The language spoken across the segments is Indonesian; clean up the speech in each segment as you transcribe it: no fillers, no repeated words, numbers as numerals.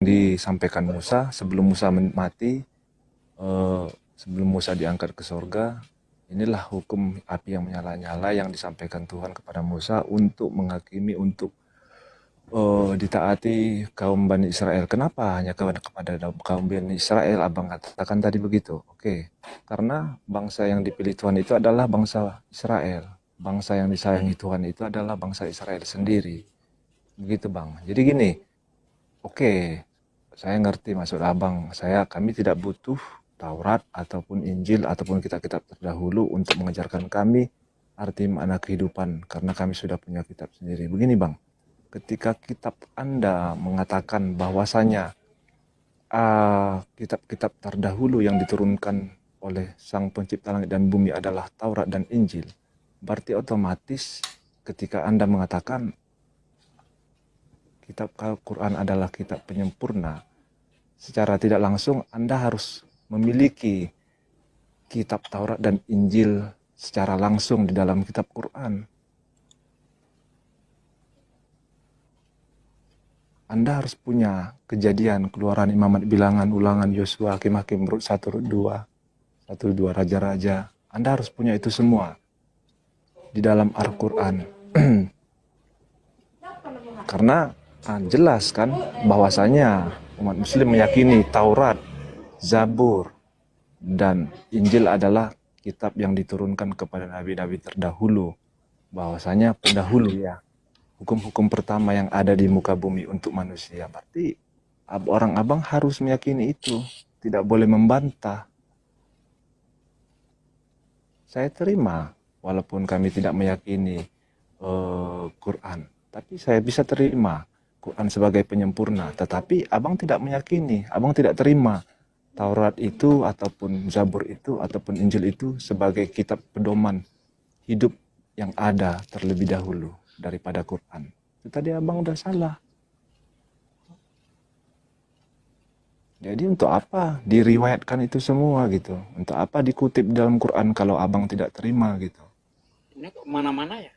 disampaikan Musa sebelum Musa mati, sebelum Musa diangkat ke surga. Inilah hukum api yang menyala-nyala yang disampaikan Tuhan kepada Musa untuk menghakimi, untuk ditaati kaum Bani Israel. Kenapa hanya kepada kaum Bani Israel? Abang katakan tadi begitu. Oke, karena bangsa yang dipilih Tuhan itu adalah bangsa Israel. Bangsa yang disayangi Tuhan itu adalah bangsa Israel sendiri. Begitu Bang. Jadi gini, oke, saya ngerti maksud abang. Kami tidak butuh Taurat ataupun Injil ataupun kitab-kitab terdahulu untuk mengajarkan kami arti makna kehidupan, karena kami sudah punya kitab sendiri. Begini Bang, ketika kitab Anda mengatakan bahwasanya kitab-kitab terdahulu yang diturunkan oleh Sang Pencipta langit dan bumi adalah Taurat dan Injil, berarti otomatis ketika Anda mengatakan kitab Al-Quran adalah kitab penyempurna, secara tidak langsung Anda harus memiliki kitab Taurat dan Injil secara langsung di dalam kitab Quran. Anda harus punya Kejadian, Keluaran, Imamat, Bilangan, Ulangan, Yosua, Hakim-Hakim, Rut 1, Rut 2, 1-2, Raja-Raja. Anda harus punya itu semua di dalam Al-Quran. Karena jelas kan bahwasanya umat muslim meyakini Taurat, Zabur, dan Injil adalah kitab yang diturunkan kepada nabi-nabi terdahulu. Bahwasanya pendahulu ya, hukum-hukum pertama yang ada di muka bumi untuk manusia. Berarti orang abang harus meyakini itu, tidak boleh membantah. Saya terima walaupun kami tidak meyakini Quran, tapi saya bisa terima Quran sebagai penyempurna. Tetapi abang tidak meyakini, abang tidak terima Taurat itu ataupun Zabur itu ataupun Injil itu sebagai kitab pedoman hidup yang ada terlebih dahulu daripada Quran. Itu tadi abang udah salah. Jadi untuk apa diriwayatkan itu semua gitu? Untuk apa dikutip dalam Quran kalau abang tidak terima gitu? Ini kemana-mana ya?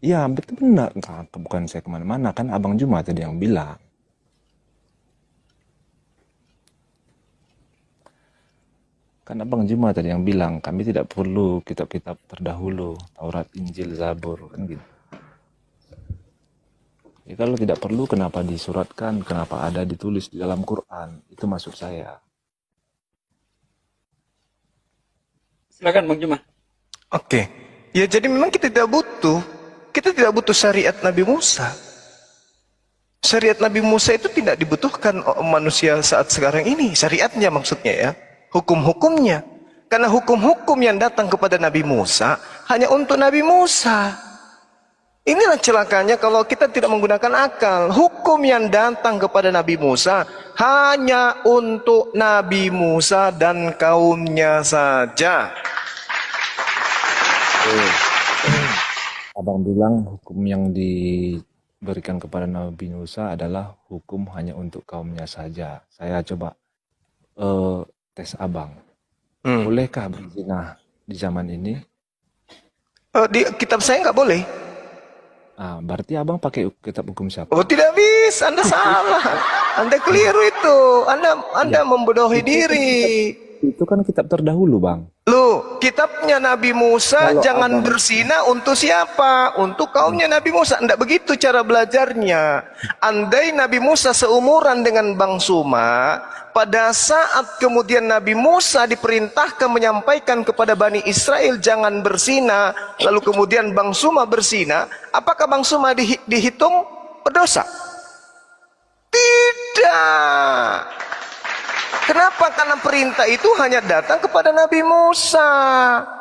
Iya betul benar. Nah, bukan saya kemana-mana, kan abang Juma tadi yang bilang. Kan abang Juma tadi yang bilang kami tidak perlu kitab-kitab terdahulu, Taurat, Injil, Zabur, kan gitu. Ya kalau tidak perlu kenapa disuratkan, kenapa ada ditulis di dalam Quran? Itu maksud saya. Silakan Bang Juma. Oke. Ya jadi memang kita tidak butuh syariat Nabi Musa. Syariat Nabi Musa itu tidak dibutuhkan manusia saat sekarang ini. Syariatnya maksudnya ya. Hukum-hukumnya. Karena hukum-hukum yang datang kepada Nabi Musa hanya untuk Nabi Musa. Inilah celakanya kalau kita tidak menggunakan akal. Hukum yang datang kepada Nabi Musa hanya untuk Nabi Musa dan kaumnya saja. Abang bilang hukum yang diberikan kepada Nabi Musa adalah hukum hanya untuk kaumnya saja. Saya coba tes abang. Bolehkah berzina di zaman ini? Di kitab saya nggak boleh. Berarti abang pakai kitab hukum siapa? Oh tidak bisa, Anda salah. Anda keliru itu. Anda membodohi diri. Itu kan kitab terdahulu bang. Loh, kitabnya Nabi Musa Kalau jangan abang berzina untuk siapa? Untuk kaumnya Nabi Musa. Tidak begitu cara belajarnya. Andai Nabi Musa seumuran dengan Bang Suma, pada saat kemudian Nabi Musa diperintahkan menyampaikan kepada Bani Israel jangan berzina, lalu kemudian Bang Suma berzina, apakah Bang Suma dihitung berdosa? Tidak. Kenapa? Karena perintah itu hanya datang kepada Nabi Musa.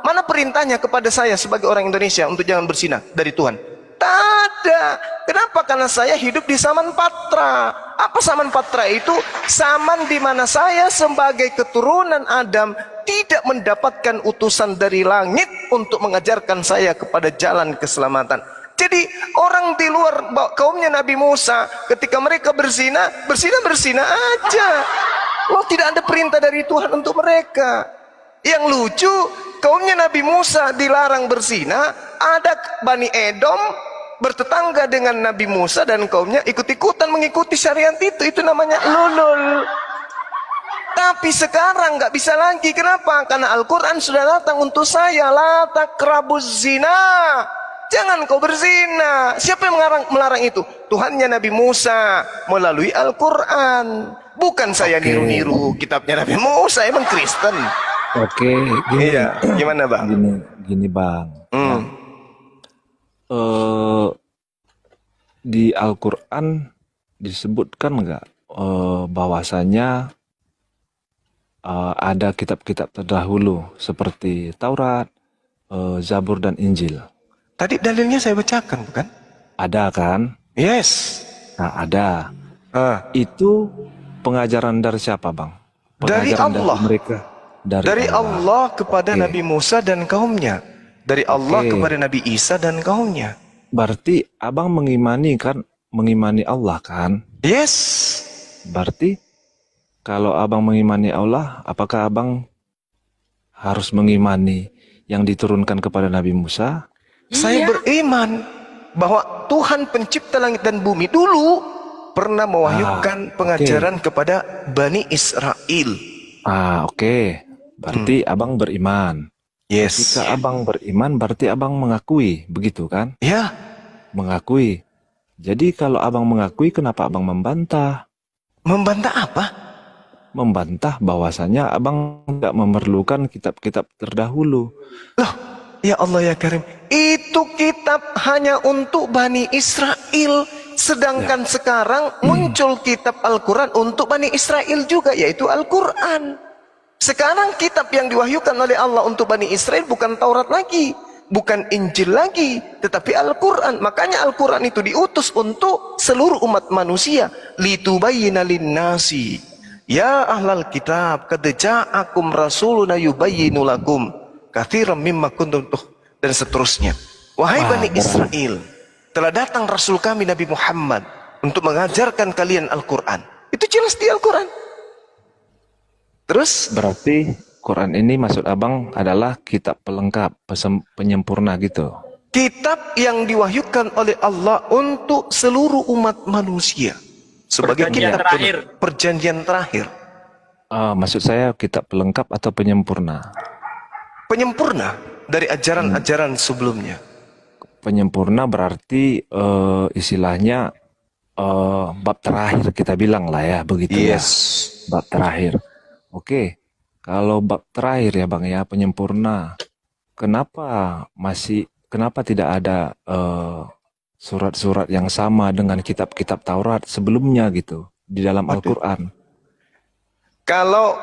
Mana perintahnya kepada saya sebagai orang Indonesia untuk jangan berzina dari Tuhan? Tak ada. Kenapa? Karena saya hidup di Saman Patra. Apa Saman Patra itu? Saman di mana saya sebagai keturunan Adam tidak mendapatkan utusan dari langit untuk mengajarkan saya kepada jalan keselamatan. Jadi orang di luar kaumnya Nabi Musa ketika mereka berzina aja. Loh, tidak ada perintah dari Tuhan untuk mereka. Yang lucu, kaumnya Nabi Musa dilarang berzina, ada Bani Edom bertetangga dengan Nabi Musa dan kaumnya, ikut-ikutan mengikuti syariat itu namanya lulul. Tapi sekarang nggak bisa lagi. Kenapa? Karena Al-Quran sudah datang untuk saya. La taqrabuz zina. Jangan kau berzina. Siapa yang melarang itu? Tuhannya Nabi Musa melalui Al-Quran. Bukan saya niru-niru kitabnya Nabi Musa. Emang Kristen. Oke, gini. Iya, gimana bang? Gini bang. Di Al-Quran disebutkan nggak bahwasanya ada kitab-kitab terdahulu seperti Taurat, Zabur dan Injil? Tadi dalilnya saya bacakan, bukan? Ada kan? Yes. Nah, ada. Itu pengajaran dari siapa, Bang? Dari Pengajaran Allah. Dari mereka. Dari Allah kepada Nabi Musa dan kaumnya. Dari Allah kepada Nabi Isa dan kaumnya. Berarti abang mengimani Allah kan? Yes. Berarti kalau abang mengimani Allah, apakah abang harus mengimani yang diturunkan kepada Nabi Musa? Saya beriman bahwa Tuhan pencipta langit dan bumi dulu pernah mewahyukan pengajaran kepada Bani Israel. Berarti abang beriman. Yes. Jika abang beriman, berarti abang mengakui, begitu kan? Ya. Mengakui. Jadi kalau abang mengakui, kenapa abang membantah? Membantah apa? Membantah bahwasanya abang tidak memerlukan kitab-kitab terdahulu. Loh, ya Allah ya Karim, itu kitab hanya untuk Bani Israel. Sedangkan sekarang muncul kitab Al-Quran untuk Bani Israel juga, yaitu Al-Quran. Sekarang kitab yang diwahyukan oleh Allah untuk Bani Israel bukan Taurat lagi, bukan Injil lagi, tetapi Al-Quran. Makanya Al-Quran itu diutus untuk seluruh umat manusia. Litubayyina linnasi. Ya ahlal kitab, qad ja'akum rasuluna yubayyinu lakum katsiran mimma kuntum dan seterusnya. Wahai Bani Israel, telah datang Rasul kami Nabi Muhammad untuk mengajarkan kalian Al-Quran. Itu jelas di Al-Quran. Terus? Berarti Quran ini maksud abang adalah kitab pelengkap, penyempurna gitu. Kitab yang diwahyukan oleh Allah untuk seluruh umat manusia. Sebagai kitab perjanjian terakhir. Maksud saya kitab pelengkap atau penyempurna? Penyempurna dari ajaran-ajaran sebelumnya. Penyempurna berarti istilahnya bab terakhir kita bilang lah ya, begitu ya. Bab terakhir. Oke, kalau bab terakhir ya Bang ya, penyempurna. Kenapa tidak ada surat-surat yang sama dengan kitab-kitab Taurat sebelumnya gitu di dalam Al-Quran? Kalau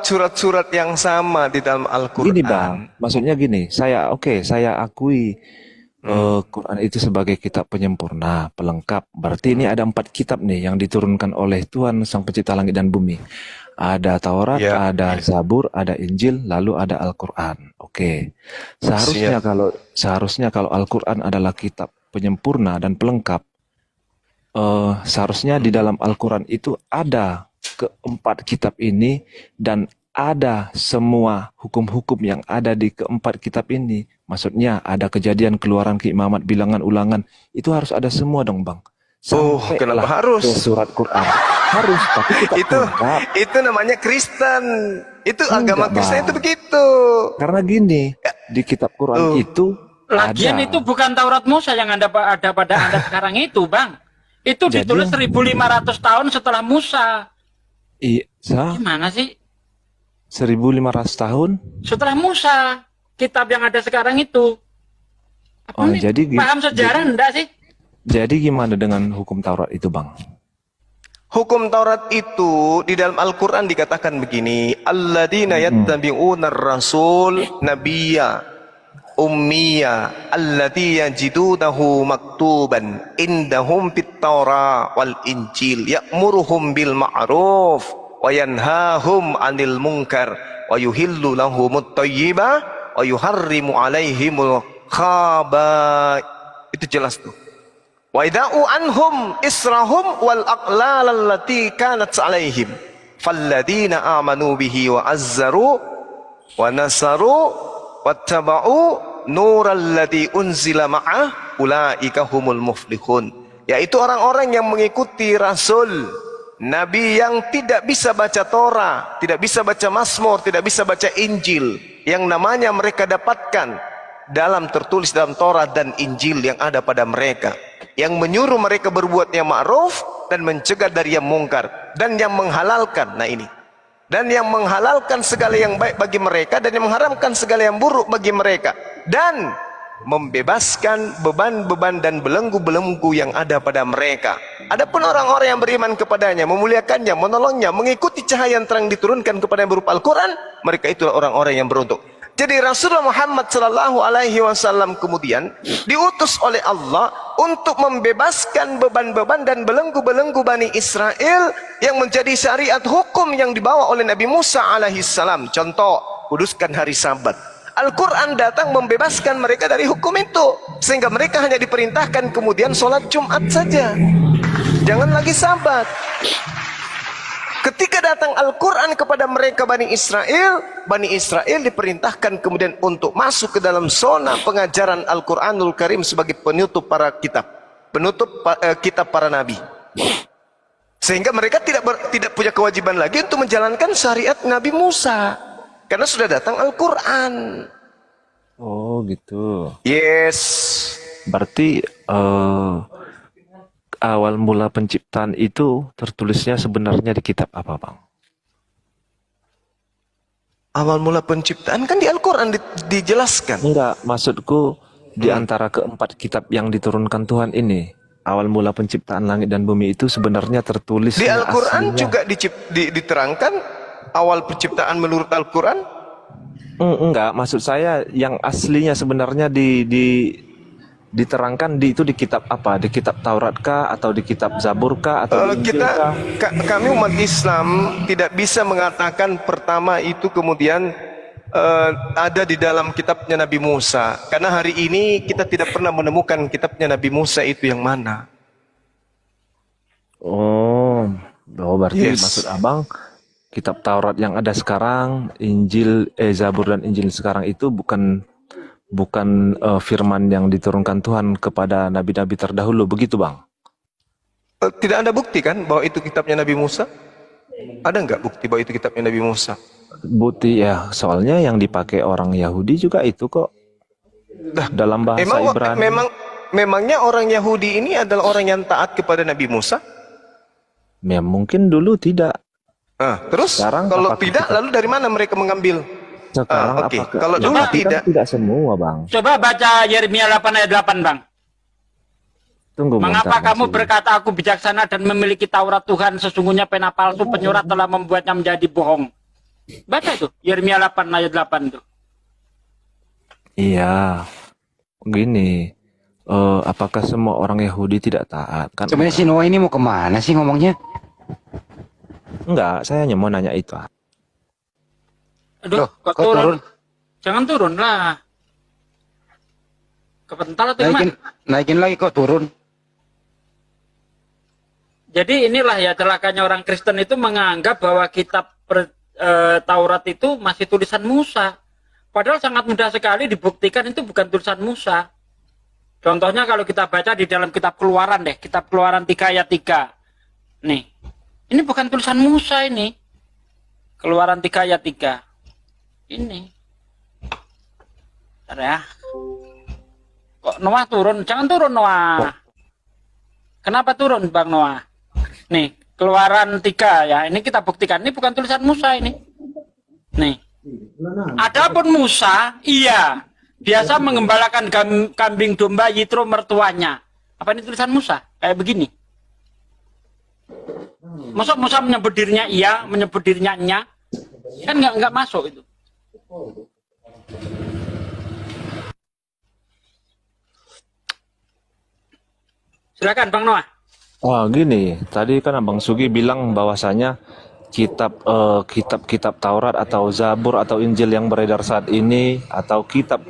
surat-surat yang sama di dalam Al-Quran. Gini Bang, maksudnya gini, saya akui Quran itu sebagai kitab penyempurna, pelengkap. Berarti ini ada 4 kitab nih yang diturunkan oleh Tuhan Sang Pencipta Langit dan Bumi. Ada Taurat, ada Zabur, ada Injil, lalu ada Al-Quran. Oke. Seharusnya kalau Al-Quran adalah kitab penyempurna dan pelengkap, seharusnya di dalam Al-Quran itu ada keempat kitab ini dan ada semua hukum-hukum yang ada di keempat kitab ini. Maksudnya ada Kejadian, Keluaran, Keimamat, Bilangan, Ulangan. Itu harus ada semua dong Bang. Kenapa harus? Surat Quran. Harus, tapi kita itu namanya Kristen. Itu agama Kristen itu begitu. Karena gini, di kitab Quran itu lagian itu bukan Taurat Musa yang ada pada Anda sekarang itu, Bang. Itu ditulis 1500 tahun setelah Musa. Gimana sih? 1500 tahun? Setelah Musa, kitab yang ada sekarang itu. Paham sejarah enggak sih? Jadi gimana dengan hukum Taurat itu, Bang? Hukum Taurat itu di dalam Al-Quran dikatakan begini, alladzina yattabi'una ar-rasul nabiyya ummiya allati yajidunahu maktuban indahum fit Taurah wal Injil ya'muruhum bil ma'ruf wa yanhahum 'anil munkar wa yuhillu lahumut thayyiba wa yuharrimu 'alaihimul khaba. Itu jelas tuh. Wa ida'u anhum israhum wal aqlal allati kanat 'alaihim falladzina amanu bihi wa azzaru wa nasaru wattaba'u nuralladzi unzila ma'ah ulaika humul muflihun, yaitu orang-orang yang mengikuti rasul nabi yang tidak bisa baca Torah, tidak bisa baca Mazmur, tidak bisa baca Injil, yang namanya mereka dapatkan tertulis dalam Torah dan Injil yang ada pada mereka, yang menyuruh mereka berbuat yang ma'ruf dan mencegah dari yang mungkar, dan yang menghalalkan, dan yang menghalalkan segala yang baik bagi mereka, dan yang mengharamkan segala yang buruk bagi mereka, dan membebaskan beban-beban dan belenggu-belenggu yang ada pada mereka. Adapun orang-orang yang beriman kepadanya, memuliakannya, menolongnya, mengikuti cahaya yang terang diturunkan kepada yang berupa Al-Quran, mereka itulah orang-orang yang beruntung. Jadi Rasulullah Muhammad sallallahu alaihi wasallam kemudian diutus oleh Allah untuk membebaskan beban-beban dan belenggu-belenggu Bani Israel yang menjadi syariat hukum yang dibawa oleh Nabi Musa alaihi salam. Contoh, kuduskan hari Sabat. Al-Quran datang membebaskan mereka dari hukum itu, sehingga mereka hanya diperintahkan kemudian sholat Jumat saja, jangan lagi Sabat. Ketika datang Al-Quran kepada mereka Bani Israel diperintahkan kemudian untuk masuk ke dalam zona pengajaran Al-Quranul Karim sebagai penutup para kitab, kitab para nabi, sehingga mereka tidak punya kewajiban lagi untuk menjalankan syariat Nabi Musa, karena sudah datang Al-Quran. Oh gitu. Yes. Berarti awal mula penciptaan itu tertulisnya sebenarnya di kitab apa, Bang? Awal mula penciptaan kan di Al-Quran dijelaskan. Enggak, maksudku di antara keempat kitab yang diturunkan Tuhan ini, awal mula penciptaan langit dan bumi itu sebenarnya tertulis di Al-Quran juga diterangkan awal penciptaan menurut Al-Quran. Enggak, maksud saya yang aslinya sebenarnya diterangkan itu di kitab apa? Di kitab Taurat kah atau di kitab Zabur kah atau di Injil kah? Kami umat Islam tidak bisa mengatakan pertama itu kemudian ada di dalam kitabnya Nabi Musa, karena hari ini kita tidak pernah menemukan kitabnya Nabi Musa itu yang mana. Oh, berarti Yes. maksud Abang kitab Taurat yang ada sekarang, Injil, Zabur dan Injil sekarang itu bukan firman yang diturunkan Tuhan kepada nabi-nabi terdahulu, begitu Bang? Tidak ada bukti kan bahwa itu kitabnya Nabi Musa? Ada nggak bukti bahwa itu kitabnya Nabi Musa? Bukti ya, soalnya yang dipakai orang Yahudi juga itu kok. Dalam bahasa Ibrani. Memangnya orang Yahudi ini adalah orang yang taat kepada Nabi Musa? Ya mungkin dulu tidak. Terus sekarang, kalau tidak, lalu dari mana mereka mengambil? Sekarang Oke. apakah Kalau dulu tidak. Kan tidak semua, Bang. Coba baca Yeremia 8 ayat 8, Bang. Tunggu Mengapa bentar, kamu masih. berkata aku bijaksana dan memiliki Taurat Tuhan, sesungguhnya pena palsu penyurat telah membuatnya menjadi bohong. Baca itu Yeremia 8 ayat 8 itu. Iya. Gini, apakah semua orang Yahudi tidak taat? Kan Sebenarnya si Noah ini mau kemana sih ngomongnya? enggak, saya hanya mau nanya itu. Aduh, Loh, kok kok turun? turun? Jangan turun lah. Kepental atau gimana? Naikin lagi kok turun. Jadi inilah ya celakanya orang Kristen itu menganggap bahwa kitab Taurat itu masih tulisan Musa. Padahal sangat mudah sekali dibuktikan itu bukan tulisan Musa. Contohnya kalau kita baca di dalam kitab Keluaran deh, kitab Keluaran 3 ayat 3. Nih, ini bukan tulisan Musa ini. Keluaran 3 ayat 3. Ini. Bentar ya. Kok Noah turun? Jangan turun Noah. Kenapa turun Bang Noah? Nih, Keluaran 3 ya. Ini kita buktikan. Ini bukan tulisan Musa ini. Nih. Adapun Musa, iya, biasa mengembalakan kambing domba Yitro mertuanya. Apa ini tulisan Musa? Kayak begini. Masa Musa menyebut dirinya iya, menyebut dirinya nya? Kan nggak masuk itu. Silakan Bang Noah. Wah gini, tadi kan Abang Sugi bilang bahwasanya kitab Taurat atau Zabur atau Injil yang beredar saat ini atau kitab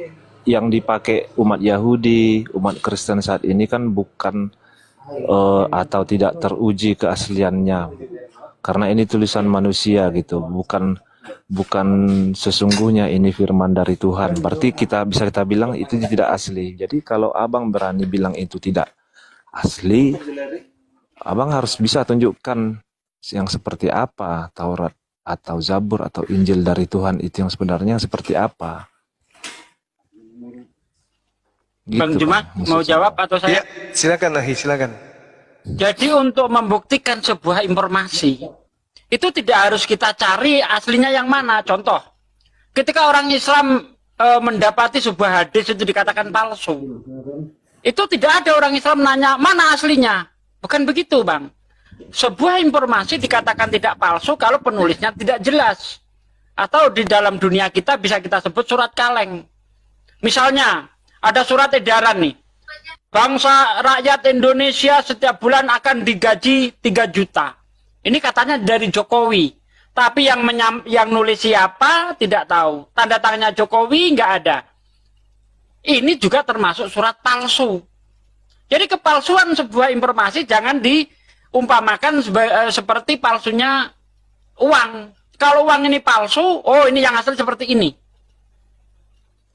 yang dipakai umat Yahudi, umat Kristen saat ini kan bukan atau tidak teruji keasliannya, karena ini tulisan manusia gitu, bukan bukan sesungguhnya ini firman dari Tuhan. Berarti bisa kita bilang itu tidak asli. Jadi kalau abang berani bilang itu tidak asli, abang harus bisa tunjukkan yang seperti apa Taurat atau Zabur atau Injil dari Tuhan itu yang sebenarnya seperti apa. Gitu, Bang Jumat mau jawab atau saya? Ya, silakan Nahi, silakan. Jadi untuk membuktikan sebuah informasi itu tidak harus kita cari aslinya yang mana. Contoh, ketika orang Islam mendapati sebuah hadis itu dikatakan palsu, itu tidak ada orang Islam nanya mana aslinya. Bukan begitu, Bang. Sebuah informasi dikatakan tidak palsu kalau penulisnya tidak jelas. Atau di dalam dunia kita bisa kita sebut surat kaleng. Misalnya, ada surat edaran nih. Bangsa rakyat Indonesia setiap bulan akan digaji 3 juta. Ini katanya dari Jokowi. Tapi yang nulis siapa tidak tahu. Tanda tangannya Jokowi nggak ada. Ini juga termasuk surat palsu. Jadi kepalsuan sebuah informasi jangan diumpamakan seperti palsunya uang. Kalau uang ini palsu, oh ini yang asli seperti ini.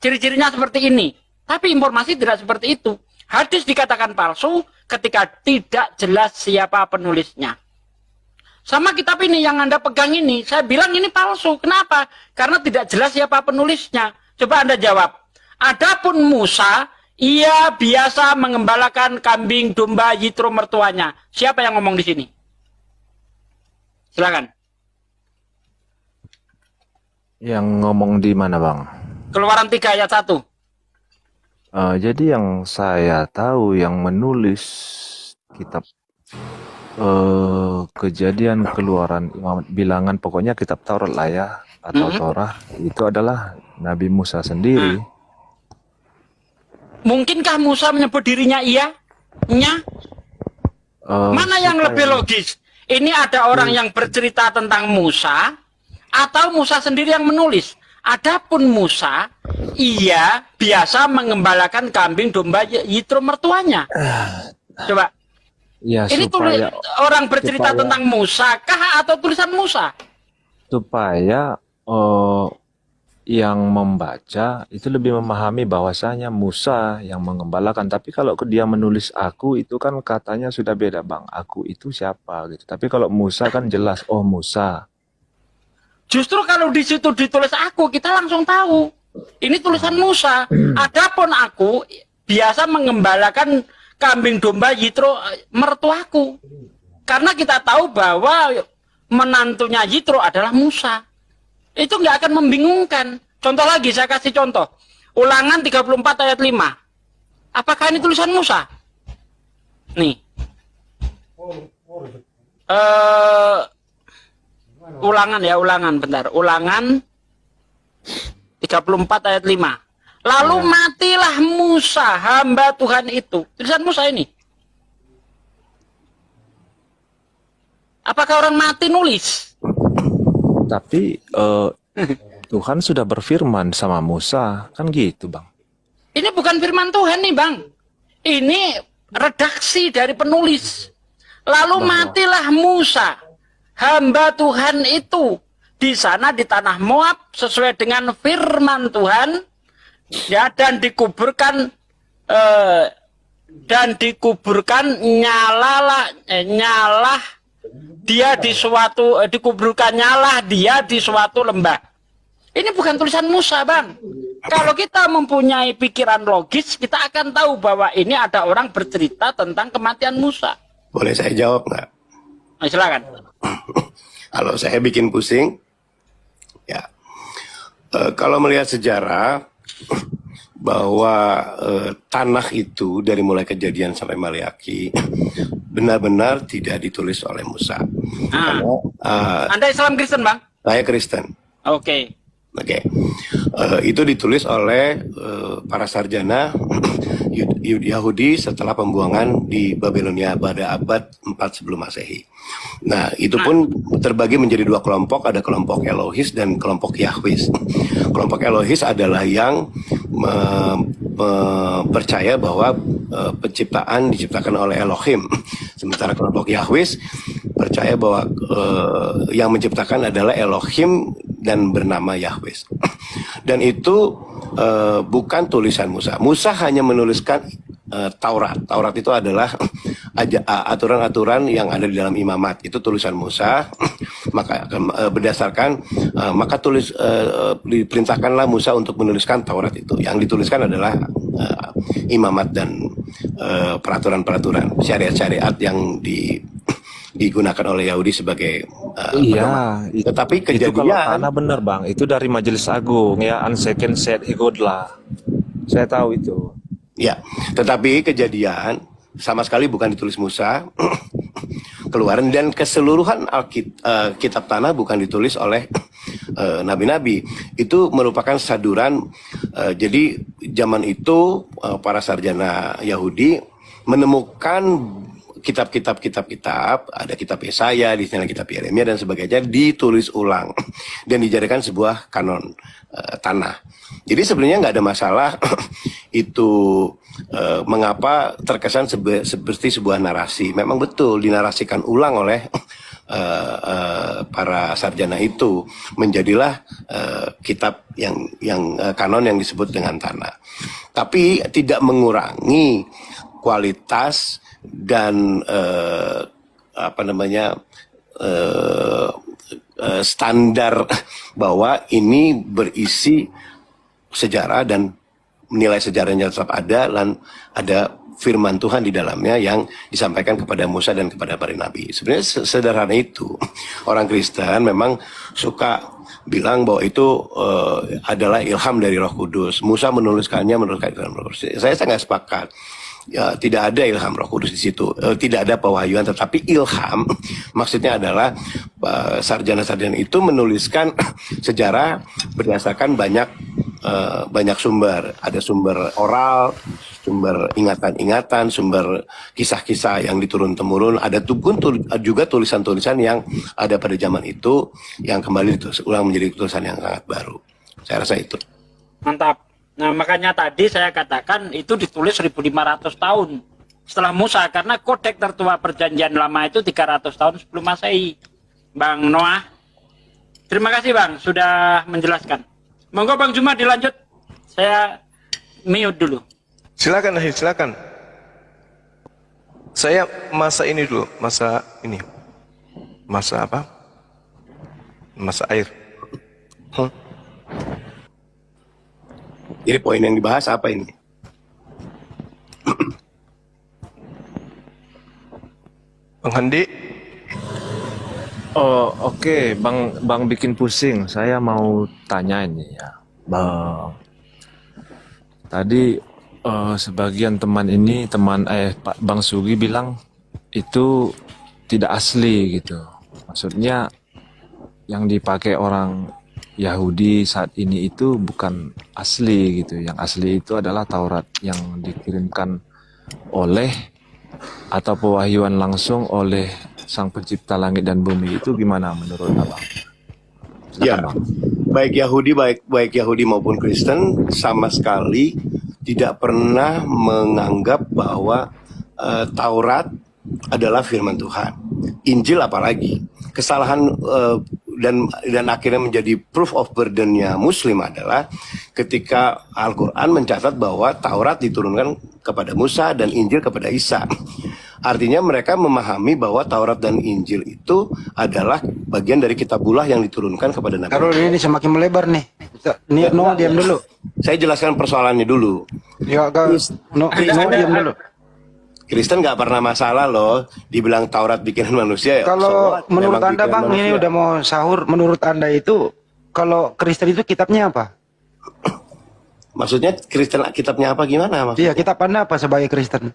Ciri-cirinya seperti ini. Tapi informasi tidak seperti itu. Hadis dikatakan palsu ketika tidak jelas siapa penulisnya. Sama kitab ini yang Anda pegang ini, saya bilang ini palsu. Kenapa? Karena tidak jelas siapa penulisnya. Coba Anda jawab. Adapun Musa, ia biasa mengembalakan kambing, domba, Yitro mertuanya. Siapa yang ngomong di sini? Silakan. Yang ngomong di mana, Bang? Keluaran 3 ayat 1. Jadi yang saya tahu yang menulis kitab Kejadian, Keluaran, Bilangan, pokoknya kitab Taurat lah ya, atau Torah, itu adalah Nabi Musa sendiri. Mungkinkah Musa menyebut dirinya iya? Nya? Mana yang lebih logis? Ini ada orang yang bercerita tentang Musa, atau Musa sendiri yang menulis? Adapun Musa, ia biasa mengembalakan kambing, domba, Yitro mertuanya. Coba. Ya, Ini supaya orang bercerita tentang Musa kah atau tulisan Musa? supaya yang membaca itu lebih memahami bahwasanya Musa yang mengembalakan. Tapi kalau dia menulis aku, itu kan katanya sudah beda, Bang. Aku itu siapa gitu. Tapi kalau Musa kan jelas, oh Musa. Justru kalau di situ ditulis aku, kita langsung tahu. Ini tulisan Musa. Adapun aku biasa mengembalakan kambing, domba, Yitro mertuaku. Karena kita tahu bahwa menantunya Yitro adalah Musa. Itu nggak akan membingungkan. Contoh lagi, saya kasih contoh. Ulangan 34 ayat 5. Apakah ini tulisan Musa? Nih. Ulangan ya, ulangan bentar. Ulangan 34 ayat 5. Lalu matilah Musa, hamba Tuhan itu. Tulisan Musa ini. Apakah orang mati nulis? Tapi Tuhan sudah berfirman sama Musa, kan gitu, Bang. Ini bukan firman Tuhan nih, Bang. Ini redaksi dari penulis. Lalu matilah Musa, hamba Tuhan itu, di sana di tanah Moab sesuai dengan firman Tuhan, ya, dan dikuburkan nyalah dia di suatu dikuburkan nyalah dia di suatu lembah. Ini bukan tulisan Musa, Bang. Kalau kita mempunyai pikiran logis, kita akan tahu bahwa ini ada orang bercerita tentang kematian Musa. Boleh saya jawab nggak? Nah, silakan. Kalau saya bikin pusing, ya. Kalau melihat sejarah bahwa tanah itu dari mulai Kejadian sampai Maleakhi benar-benar tidak ditulis oleh Musa. Anda Islam Kristen, Bang? Saya Kristen. Oke. Itu ditulis oleh para sarjana Yahudi setelah pembuangan di Babilonia pada abad 4 sebelum Masehi. Nah, itu pun terbagi menjadi 2 kelompok, ada kelompok Elohis dan kelompok Yahwis. Kelompok Elohis adalah yang percaya bahwa penciptaan diciptakan oleh Elohim. Sementara kelompok Yahwis percaya bahwa yang menciptakan adalah Elohim dan bernama Yahweh. Dan itu bukan tulisan Musa. Musa hanya menuliskan Taurat. Taurat itu adalah aturan-aturan yang ada di dalam imamat. Itu tulisan Musa. Maka berdasarkan diperintahkanlah Musa untuk menuliskan Taurat itu. Yang dituliskan adalah imamat dan peraturan-peraturan syariat-syariat yang digunakan oleh Yahudi sebagai Iya, tetapi itu kalau kejadian tanah benar bang, itu dari Majelis Agung ya, Unsecond Set Igodla. Saya tahu itu. ya, tetapi kejadian sama sekali bukan ditulis Musa. Keluaran dan keseluruhan kitab tanah bukan ditulis oleh nabi-nabi. Itu merupakan saduran. Jadi zaman itu para sarjana Yahudi menemukan kitab-kitab, ada kitab Yesaya, di sana kitab Yeremia dan sebagainya ditulis ulang dan dijadikan sebuah kanon tanah. Jadi sebenarnya nggak ada masalah itu mengapa terkesan seperti sebuah narasi. Memang betul dinarasikan ulang oleh para sarjana itu, menjadilah kitab yang kanon yang disebut dengan tanah. Tapi tidak mengurangi kualitas dan standar bahwa ini berisi sejarah dan nilai sejarahnya tetap ada, dan ada firman Tuhan di dalamnya yang disampaikan kepada Musa dan kepada para nabi. Sebenarnya sederhana itu. Orang Kristen memang suka bilang bahwa itu adalah ilham dari Roh Kudus. Musa menuliskannya menurut ilham Roh Kudus. Saya nggak sepakat. Ya, tidak ada ilham Roh Kudus di situ, tidak ada pewahyuan, tetapi ilham maksudnya adalah sarjana-sarjana itu menuliskan sejarah berdasarkan banyak sumber. Ada sumber oral, sumber ingatan-ingatan, sumber kisah-kisah yang diturun-temurun. Ada juga tulisan-tulisan yang ada pada zaman itu yang kembali ditulis ulang menjadi tulisan yang sangat baru. Saya rasa itu. Mantap. Nah, makanya tadi saya katakan itu ditulis 1500 tahun setelah Musa, karena kodeks tertua perjanjian lama itu 300 tahun sebelum Masehi. Bang Noah, terima kasih Bang sudah menjelaskan. Monggo Bang Juma dilanjut. Saya mute dulu. Silakan, silakan. Saya masa ini dulu, masa ini. Masa apa? Masa air. Jadi poin yang dibahas apa ini? Bang Handi. Oh, oke, Bang bikin pusing. Saya mau tanya ini ya, Bang. Tadi sebagian teman Pak Bang Sugi bilang itu tidak asli gitu. Maksudnya yang dipakai orang Yahudi saat ini itu bukan asli gitu. Yang asli itu adalah Taurat yang dikirimkan oleh atau pewahyuan langsung oleh Sang Pencipta langit dan bumi. Itu gimana menurut Abang? Ya, baik Yahudi maupun Kristen sama sekali tidak pernah menganggap bahwa Taurat adalah firman Tuhan. Injil apalagi. Kesalahan dan akhirnya menjadi proof of burden-nya Muslim adalah ketika Al-Quran mencatat bahwa Taurat diturunkan kepada Musa dan Injil kepada Isa. Artinya mereka memahami bahwa Taurat dan Injil itu adalah bagian dari kitabullah yang diturunkan kepada Nabi. Karol ini semakin melebar nih. No, diam dulu. Saya jelaskan persoalannya dulu. Ya, no, diam dulu. Kristen nggak pernah masalah loh dibilang Taurat bikinan manusia. Kalau menurut Anda Bang, manusia. ini udah mau sahur, menurut Anda itu kalau Kristen itu kitabnya apa? Maksudnya Kristen kitabnya apa gimana? Iya, kitab Anda apa sebagai Kristen?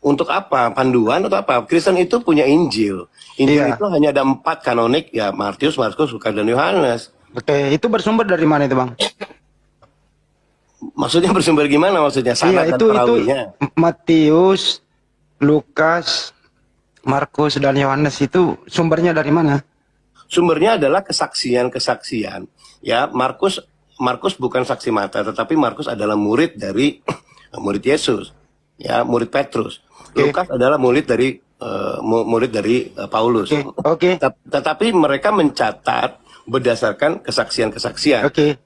Untuk apa? Panduan atau apa? Kristen itu punya Injil. Injil Iya. itu hanya ada 4 kanonik, ya Matius, Markus, Lukas, dan Yohanes. Oke, itu bersumber dari mana itu Bang? Maksudnya bersumber gimana maksudnya? Sanad Iya, dan itu perawinya. Matius, Lukas, Markus dan Yohanes itu sumbernya dari mana? Sumbernya adalah kesaksian-kesaksian. Ya, Markus bukan saksi mata, tetapi Markus adalah murid murid Yesus. Ya, murid Petrus. Oke. Lukas adalah murid dari Paulus. Oke. Tetapi mereka mencatat berdasarkan kesaksian-kesaksian. Oke.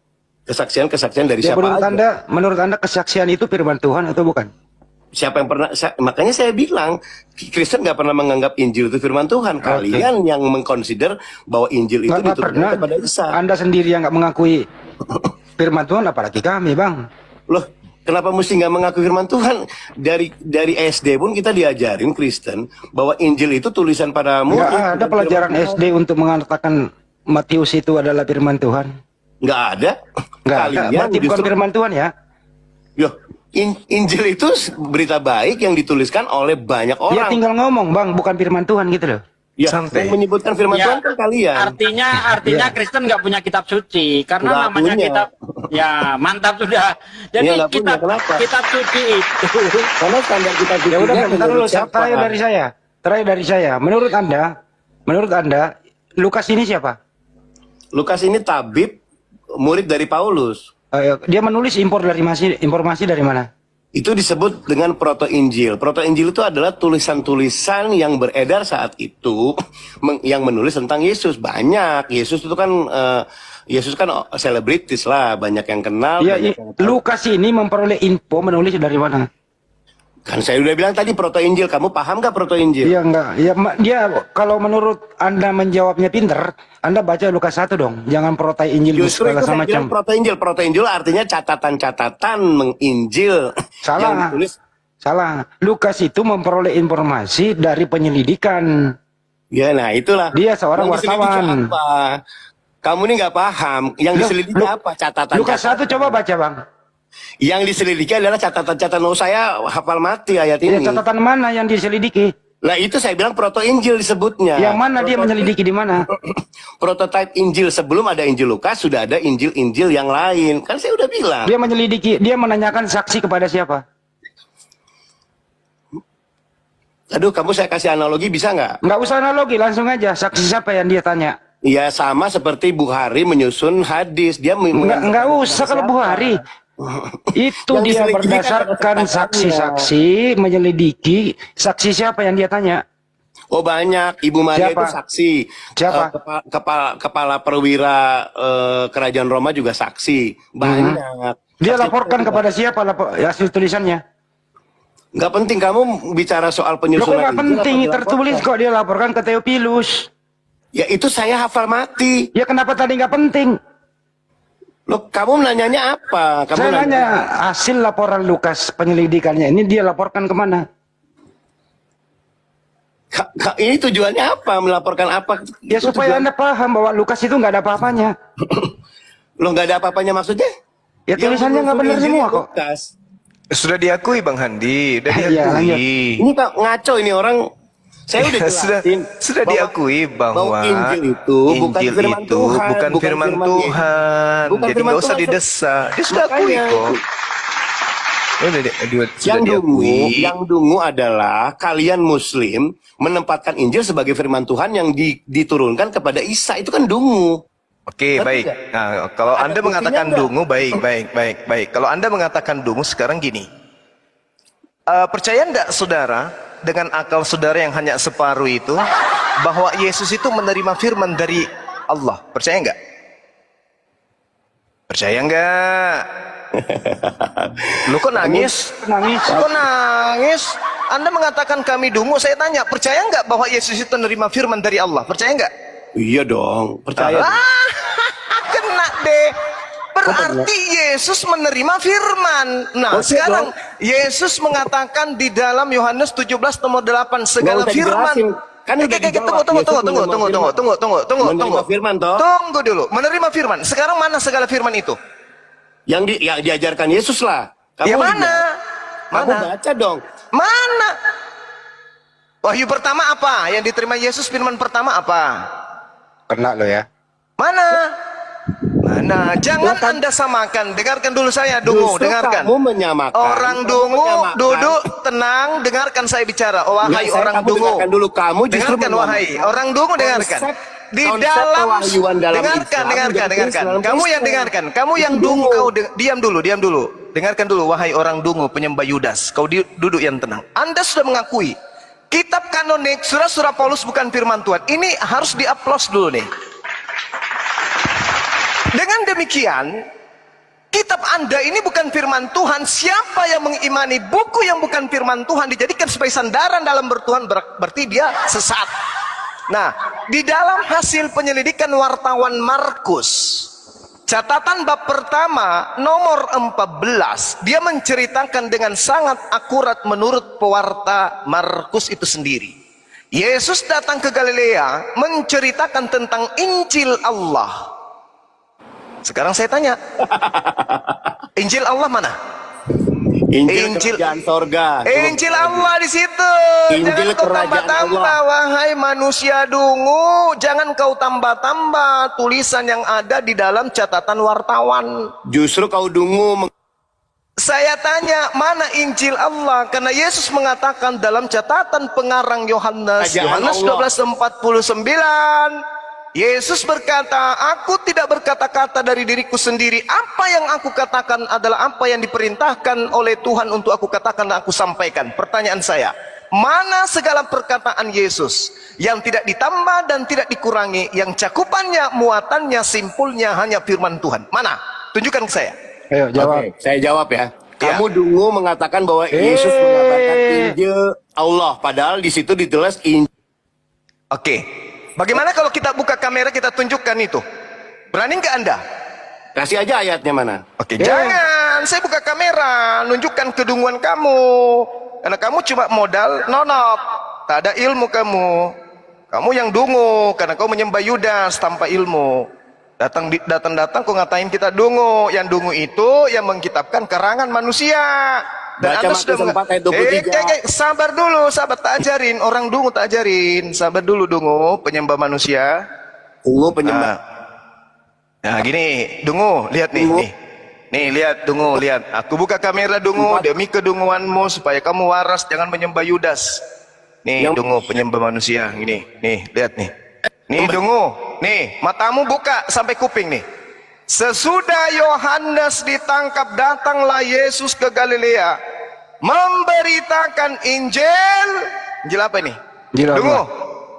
Kesaksian-kesaksian dari Ya, siapa aja. menurut Anda kesaksian itu firman Tuhan atau bukan? Siapa yang pernah, makanya saya bilang, Kristen nggak pernah menganggap Injil itu firman Tuhan. Kalian yang mengconsider bahwa Injil itu Nggak pernah. diturunkan kepada Isa. Anda sendiri yang nggak mengakui firman Tuhan, apalagi kami, Bang. Loh, kenapa mesti nggak mengaku firman Tuhan? Dari SD pun kita diajarin Kristen bahwa Injil itu tulisan para murid. Nggak ada bukan pelajaran firman Tuhan. SD untuk mengatakan Matius itu adalah firman Tuhan. Nggak ada. Nggak ada. Kalian Berarti bukan justru, firman Tuhan ya? Yoh, Injil itu berita baik yang dituliskan oleh banyak Dia orang. tinggal ngomong, Bang, bukan firman Tuhan gitu loh. Ya, Santai. yang menyebutkan firman Ya, Tuhan kan kalian. Artinya Ya. Kristen nggak punya kitab suci karena Nggak namanya punya. kitab. Ya mantap sudah. Jadi Ya, nggak punya. kitab Kenapa? kitab suci itu Karena standar kita Ya udah, bentar dulu. siapa? Terakhir dari saya. Menurut Anda, Lukas ini siapa? Lukas ini tabib, murid dari Paulus. Dia menulis informasi dari mana? Itu disebut dengan proto-injil. Proto-injil itu adalah tulisan-tulisan yang beredar saat itu yang menulis tentang Yesus. Banyak. Yesus kan selebritis lah, banyak yang kenal. Iya, banyak yang tahu. Lukas ini memperoleh info menulis dari mana? Kan saya udah bilang tadi proto-injil. Kamu paham gak proto-injil? Iya enggak. Ya, dia kalau menurut Anda menjawabnya pinter, Anda baca Lukas 1 dong. Jangan protai Injil Justru segala itu saya macam. bilang proto-injil. Proto-injil artinya catatan-catatan menginjil. Salah. Yang ditulis. Salah. Lukas itu memperoleh informasi dari penyelidikan. Ya, nah itulah. Dia seorang Yang diselidiki wartawan. apa? Kamu ini nggak paham. Yang diselidiki apa? Catatan. Lukas 1 coba baca, Bang. Yang diselidiki adalah catatan-catatan. Oh, saya hafal mati ayat Ya, ini. catatan mana yang diselidiki? Nah, itu saya bilang proto-injil disebutnya. Yang mana dia menyelidiki di mana? Prototype Injil. Sebelum ada Injil Lukas, sudah ada Injil-Injil yang lain. Kan saya udah bilang. Dia menyelidiki, dia menanyakan saksi kepada siapa? Aduh, kamu saya kasih analogi bisa nggak? Nggak usah analogi, langsung aja. Saksi siapa yang dia tanya? Ya, sama seperti Bukhari menyusun hadis. Dia Nggak usah kalau Bukhari. Itu Yang dia diselidiki berdasarkan kan ada saksi-saksi, menyelidiki. Saksi siapa yang dia tanya? Oh, banyak. Ibu Maria Siapa? itu saksi. Siapa? Kepala perwira kerajaan Roma juga saksi. Banyak. Dia Saksi laporkan juga. kepada siapa hasil tulisannya? Nggak penting kamu bicara soal Loh, kok penyusunan nggak Injil penting? apa Tertulis dilaporkan? kok dia laporkan ke Theophilus. Ya itu saya hafal mati. Ya kenapa tadi nggak penting? Loh, kamu nanyanya apa? Kamu Saya nanya hasil laporan Lukas penyelidikannya ini dia laporkan kemana? Ini tujuannya apa? Melaporkan apa? Ya Itu supaya tujuan- Anda paham bahwa Lukas itu nggak ada apa-apanya. Loh, nggak ada apa-apanya maksudnya? Ya tulisannya nggak benar semua kok. Lukas. Sudah diakui Bang Handi, sudah Iya, diakui. Ini Pak ngaco ini orang. Saya udah sudah jelasin sudah bahwa- diakui bahwa Injil itu bukan Injil firman itu Tuhan, bukan firman Tuhan. Bukan Jadi firman nggak usah Tuhan. didesak. Dia sudah akui Makanya. kok. Sudah Yang diakui. dungu adalah kalian Muslim menempatkan Injil sebagai firman Tuhan yang diturunkan kepada Isa. Itu kan dungu. Oke, Ngerti baik. nggak? Nah, kalau Ada Anda buktinya mengatakan nggak? dungu, baik. Kalau Anda mengatakan dungu, sekarang gini. Percaya enggak saudara, dengan akal saudara yang hanya separuh itu, bahwa Yesus itu menerima firman dari Allah? Percaya enggak? Percaya enggak? Lu kok nangis? Nangis. Kok nangis? Anda mengatakan kami dungu, saya tanya, percaya enggak bahwa Yesus itu menerima firman dari Allah? Percaya enggak? Iya dong, percaya. Ah, kena deh. Berarti Yesus menerima firman. Nah, Oke, sekarang dong. Yesus mengatakan di dalam Yohanes 17 nomor 8 segala Nggak usah firman. dijelasin. Kan udah dijawab, Tunggu, Yesus menerima tunggu. firman, toh. Tunggu dulu. Menerima firman. Sekarang mana segala firman itu? Yang diajarkan Yesus lah. Ya lihat. mana? Kamu Mana? baca dong. Mana? Wahyu pertama apa? Yang diterima Yesus firman pertama apa? Kena lo ya. Mana? Mana? Jangan Anda samakan. Dengarkan dulu saya, dungu, Justru dengarkan. kamu menyamakan. Orang Kamu dungu, menyamakan. duduk, tenang, dengarkan saya bicara. Oh, wahai Nggak, orang kamu dungu. dengarkan dulu. Kamu justru Dengarkan, menyamakan. wahai orang dungu, dengarkan. Di Konsep dalam, pewahyuan dalam dengarkan, Islam dengarkan. jadi dalam Kamu yang Kristen. dengarkan. Kamu yang dungu, kau diam dulu. Dengarkan dulu, wahai orang dungu, penyembah Yudas. Kau duduk yang tenang. Anda sudah mengakui kitab kanonik, surah-surah Paulus bukan firman Tuhan. Ini harus diaplos dulu nih. Dengan demikian, kitab Anda ini bukan firman Tuhan. Siapa yang mengimani buku yang bukan firman Tuhan dijadikan sebagai sandaran dalam bertuhan, berarti dia sesat. Nah, di dalam hasil penyelidikan wartawan Markus, catatan bab pertama nomor 14, dia menceritakan dengan sangat akurat menurut pewarta Markus itu sendiri. Yesus datang ke Galilea menceritakan tentang Injil Allah. Sekarang saya tanya, Injil Allah mana? Injil kerajaan sorga. Injil Allah di situ. Injil Jangan kau kerajaan tambah-tambah, wahai manusia dungu. Jangan kau tambah-tambah tulisan yang ada di dalam catatan wartawan. Justru kau dungu. Saya tanya, mana Injil Allah? Karena Yesus mengatakan dalam catatan pengarang Yohanes, Yohanes 12:49, Yesus berkata, aku tidak berkata-kata dari diriku sendiri. Apa yang aku katakan adalah apa yang diperintahkan oleh Tuhan untuk aku katakan dan aku sampaikan. Pertanyaan saya, mana segala perkataan Yesus yang tidak ditambah dan tidak dikurangi, yang cakupannya, muatannya, simpulnya hanya firman Tuhan? Mana? Tunjukkan ke saya. Ayo jawab. Oke, saya jawab ya. Ya. Kamu dungu mengatakan bahwa Yesus mengatakan Injil Allah, padahal di situ ditulis Injil. Oke. Bagaimana kalau kita buka kamera, kita tunjukkan itu? Berani nggak Anda? Kasih aja ayatnya mana? Oke, jangan. Saya buka kamera, nunjukkan kedunguan kamu. Karena kamu cuma modal nonop. Tak ada ilmu kamu. Kamu yang dungu, karena kau menyembah Yudas tanpa ilmu. Datang kau ngatain kita dungu. Yang dungu itu yang mengkitabkan karangan manusia. Dan Baca Anda sudah Matius 4 ayat 23. sabar dulu, sabar, tak ajarin. Orang dungu tak ajarin. Sabar dulu dungu, penyembah manusia. Dungu penyembah. Nah gini, dungu, lihat nih, Dungu. nih lihat dungu, lihat. Aku buka kamera dungu demi kedunguanmu supaya kamu waras, jangan menyembah Yudas. Nih dungu penyembah manusia, gini, nih lihat nih. Nih dungu, nih matamu buka sampai kuping nih. Sesudah Yohanes ditangkap, datanglah Yesus ke Galilea memberitakan Injil. Injil apa ini? Injil Allah. Dungu.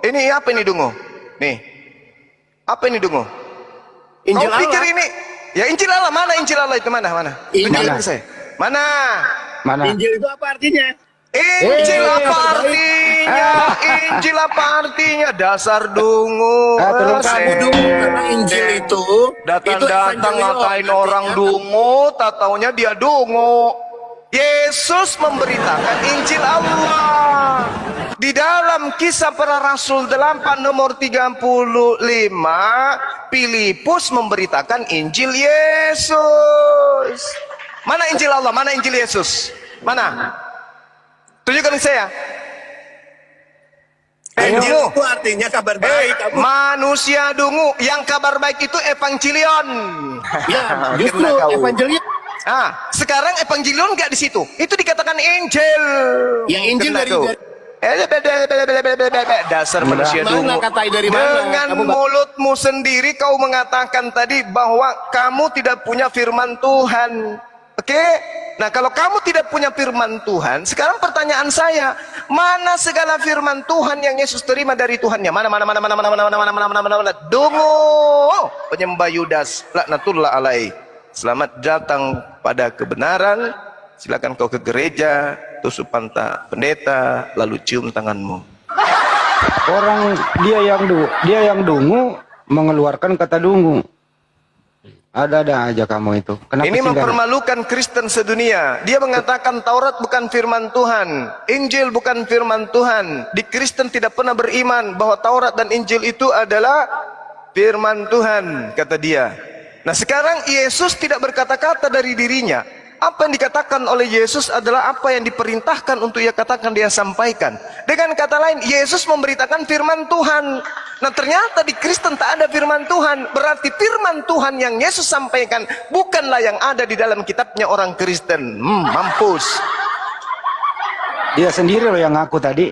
Ini apa ini dungu? Nih. Apa ini dungu? Injil Kau pikir Allah. ini? Ya Injil Allah, mana Injil Allah itu, mana? Injil. Tunjukkan ke saya. Mana? Mana? Injil itu apa artinya? Injil apa artinya? Injil apa artinya? Dasar dungu. Terus Kamu dungu karena Injil itu Datang-datang Evangelio, ngatain artinya orang dungu, tak taunya dia dungu. Yesus memberitakan Injil Allah. Di dalam Kisah Para Rasul 8 nomor 35, Filipus memberitakan Injil Yesus. Mana Injil Allah? Mana Injil Yesus? Mana? Tunjukkan ke saya. Injil Dungu. itu artinya kabar baik. Kamu Manusia dungu. Yang kabar baik itu evangelion. ya, justru Kena kau. Evangelion. Sekarang evangelion nggak di situ. Itu dikatakan Injil. Ya, Injil Kena dari- kau. Dasar manusia Mana dungu. katai dari mana? Dengan Kamu mulutmu sendiri kau mengatakan tadi bahwa kamu tidak punya firman Tuhan. Oke? Nah, kalau kamu tidak punya firman Tuhan, sekarang pertanyaan saya, mana segala firman Tuhan yang Yesus terima dari Tuhannya? Mana? Dungu, penyembah Yudas, laknatullah alaih. Selamat datang pada kebenaran. Silakan kau ke gereja, tusuk pantat pendeta, lalu cium tanganmu. Orang dia yang dungu mengeluarkan kata dungu. Ada aja kamu itu. Kenapa Ini sih nggak- mempermalukan Kristen sedunia. Dia mengatakan Taurat bukan firman Tuhan, Injil bukan firman Tuhan. Di Kristen tidak pernah beriman bahwa Taurat dan Injil itu adalah firman Tuhan, kata dia. Nah sekarang Yesus tidak berkata-kata dari dirinya. Apa yang dikatakan oleh Yesus adalah apa yang diperintahkan untuk ia katakan, dia sampaikan. Dengan kata lain, Yesus memberitakan firman Tuhan. Nah ternyata di Kristen tak ada firman Tuhan. Berarti firman Tuhan yang Yesus sampaikan bukanlah yang ada di dalam kitabnya orang Kristen. Mampus. Dia sendiri loh yang ngaku tadi.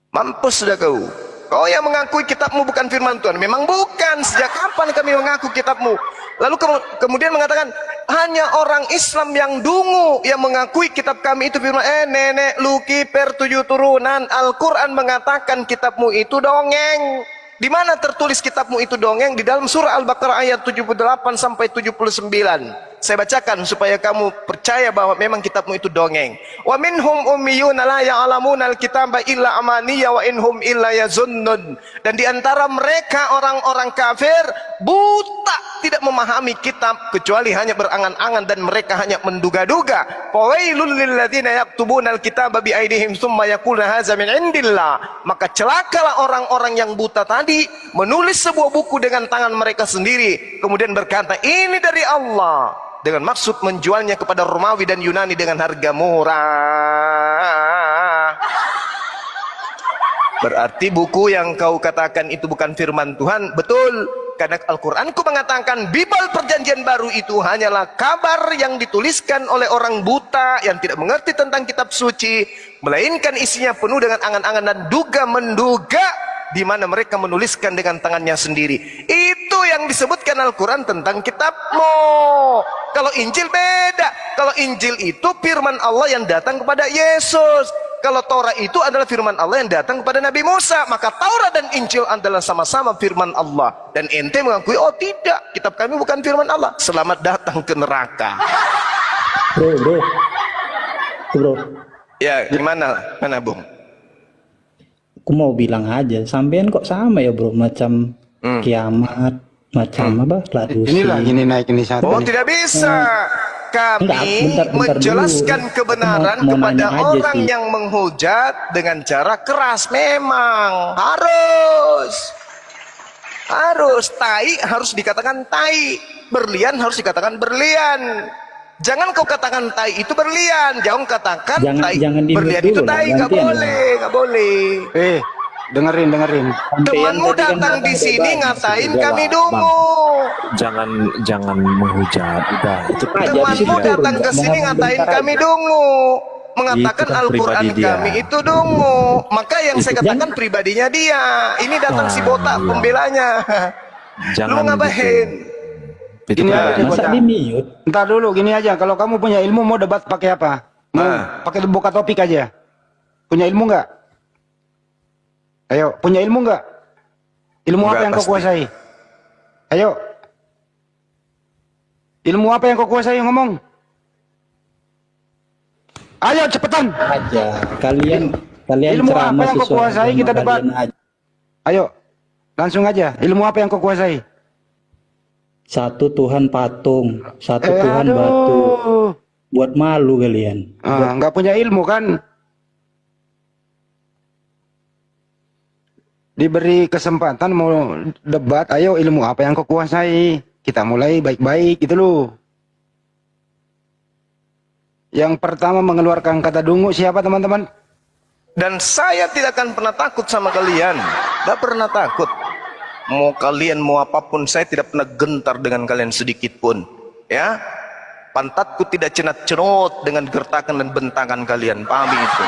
Mampus sudah kau. Kau yang mengakui kitabmu bukan firman Tuhan. Memang bukan. Sejak kapan kami mengaku kitabmu? Lalu kemudian mengatakan hanya orang Islam yang dungu yang mengakui kitab kami itu firman. Nenek Luki per 7 turunan. Al-Quran mengatakan kitabmu itu dongeng. Di mana tertulis kitabmu itu dongeng? Di dalam surah Al-Baqarah ayat 78 sampai 79. Saya bacakan supaya kamu percaya bahwa memang kitabmu itu dongeng. Wa minhum ummiyuna la ya'lamuna al-kitaba illa amaniya wa inhum illa yazunnun. Dan di antara mereka orang-orang kafir buta, tidak memahami kitab kecuali hanya berangan-angan dan mereka hanya menduga-duga. Fawailul lil ladzina yaktubuna al-kitaba bi aydihim tsumma yaquluna hadza min indillah. Maka celakalah orang-orang yang buta tadi menulis sebuah buku dengan tangan mereka sendiri kemudian berkata ini dari Allah, dengan maksud menjualnya kepada Romawi dan Yunani dengan harga murah. Berarti buku yang kau katakan itu bukan firman Tuhan. Betul, karena Al-Quranku mengatakan Bible Perjanjian Baru itu hanyalah kabar yang dituliskan oleh orang buta yang tidak mengerti tentang kitab suci, melainkan isinya penuh dengan angan-angan dan duga-menduga, di mana mereka menuliskan dengan tangannya sendiri. Itu yang disebutkan Al-Quran tentang kitabmu. Kalau Injil beda. Kalau Injil itu firman Allah yang datang kepada Yesus. Kalau Taurat itu adalah firman Allah yang datang kepada Nabi Musa. Maka Taurat dan Injil adalah sama-sama firman Allah. Dan ente mengakui, oh tidak, kitab kami bukan firman Allah. Selamat datang ke neraka. Bro. Ya, gimana? Mana, Bung? Aku mau bilang aja, sampean kok sama ya bro, macam kiamat, macam apa, ladusi. Inilah gini naik ini satu. Oh, nih. tidak bisa. Kami Bentar menjelaskan dulu. kebenaran Mau kepada nanya aja orang sih. yang menghujat dengan cara keras. Memang harus tai harus dikatakan tai, berlian harus dikatakan berlian. Jangan kau katakan tai itu berlian, jangan katakan tai jangan berlian itu tai, nggak boleh. Dengerin. Temanmu tadi kan datang di sini ngatain kami dungu. Jangan menghujat, udah itu Temanmu datang ke sini ngatain kami dungu, mengatakan Itu kan Al-Quran pribadi dia. kami itu dungu. Maka yang saya katakan pribadinya dia. Ini datang si botak iya. pembelanya. Lu Jangan ngapain? Itu Ini kan- aja, Masa di mute? Ntar dulu gini aja, kalau kamu punya ilmu mau debat pakai apa? Mau pakai buka topik aja. Punya ilmu nggak? Ayo, punya ilmu nggak? Ilmu Nggak, apa yang kau pasti. kuasai? Ayo. Ilmu apa yang kau kuasai, ngomong? Ayo cepetan. Aja. Kalian Ilmu apa ceramah yang kau sesuai kuasai, agama kita debat. kalian aja. Ayo. Langsung aja. Ilmu apa yang kau kuasai? Satu Tuhan patung, satu Tuhan batu. Buat malu kalian. Nggak punya ilmu kan? Diberi kesempatan mau debat, ayo ilmu apa yang kau kuasai? Kita mulai baik-baik gitu loh. Yang pertama mengeluarkan kata dungu siapa teman-teman? Dan saya tidak akan pernah takut sama kalian. Tidak pernah takut. Mau kalian mau apapun, saya tidak pernah gentar dengan kalian sedikit pun. Ya, pantatku tidak cenat-cenut dengan gertakan dan bentakan kalian. Pahami itu.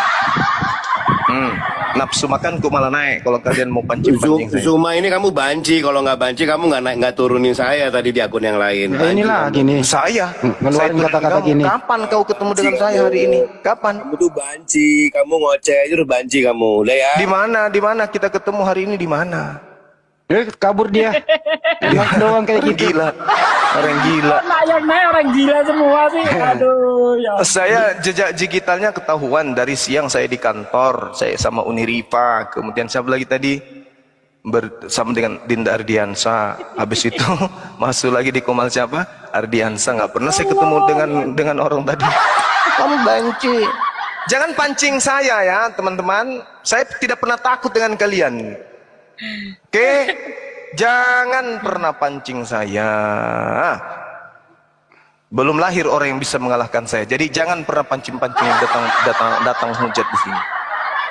Nafsu makanku malah naik kalau kalian mau pancing-pancing saya. Zuma ini kamu banci, kalau nggak banci kamu nggak turunin saya tadi di akun yang lain. Inilah gini. Saya Ngeluarin turunin kata-kata kamu. gini. Kapan kau ketemu dengan saya hari ini? Kapan? Kamu tuh banci, kamu ngoceh aja udah banci kamu, udah ya. Di mana kita ketemu hari ini, di mana? Kabur dia. Enak doang kayak Orang gitu. gila. Orang gila. Yang naik orang gila semua sih. Aduh, ya. Saya jejak digitalnya ketahuan dari siang saya di kantor, saya sama Uniripa, kemudian siapa lagi tadi bersama dengan Dinda Ardiansa. Habis itu masuk lagi di Komal siapa? Ardiansa. Nggak pernah saya ketemu dengan orang tadi. Kamu banci. Jangan pancing saya ya, teman-teman. Saya tidak pernah takut dengan kalian. Oke? Jangan pernah pancing saya. Belum lahir orang yang bisa mengalahkan saya. Jadi jangan pernah pancing-pancing datang hujat di sini.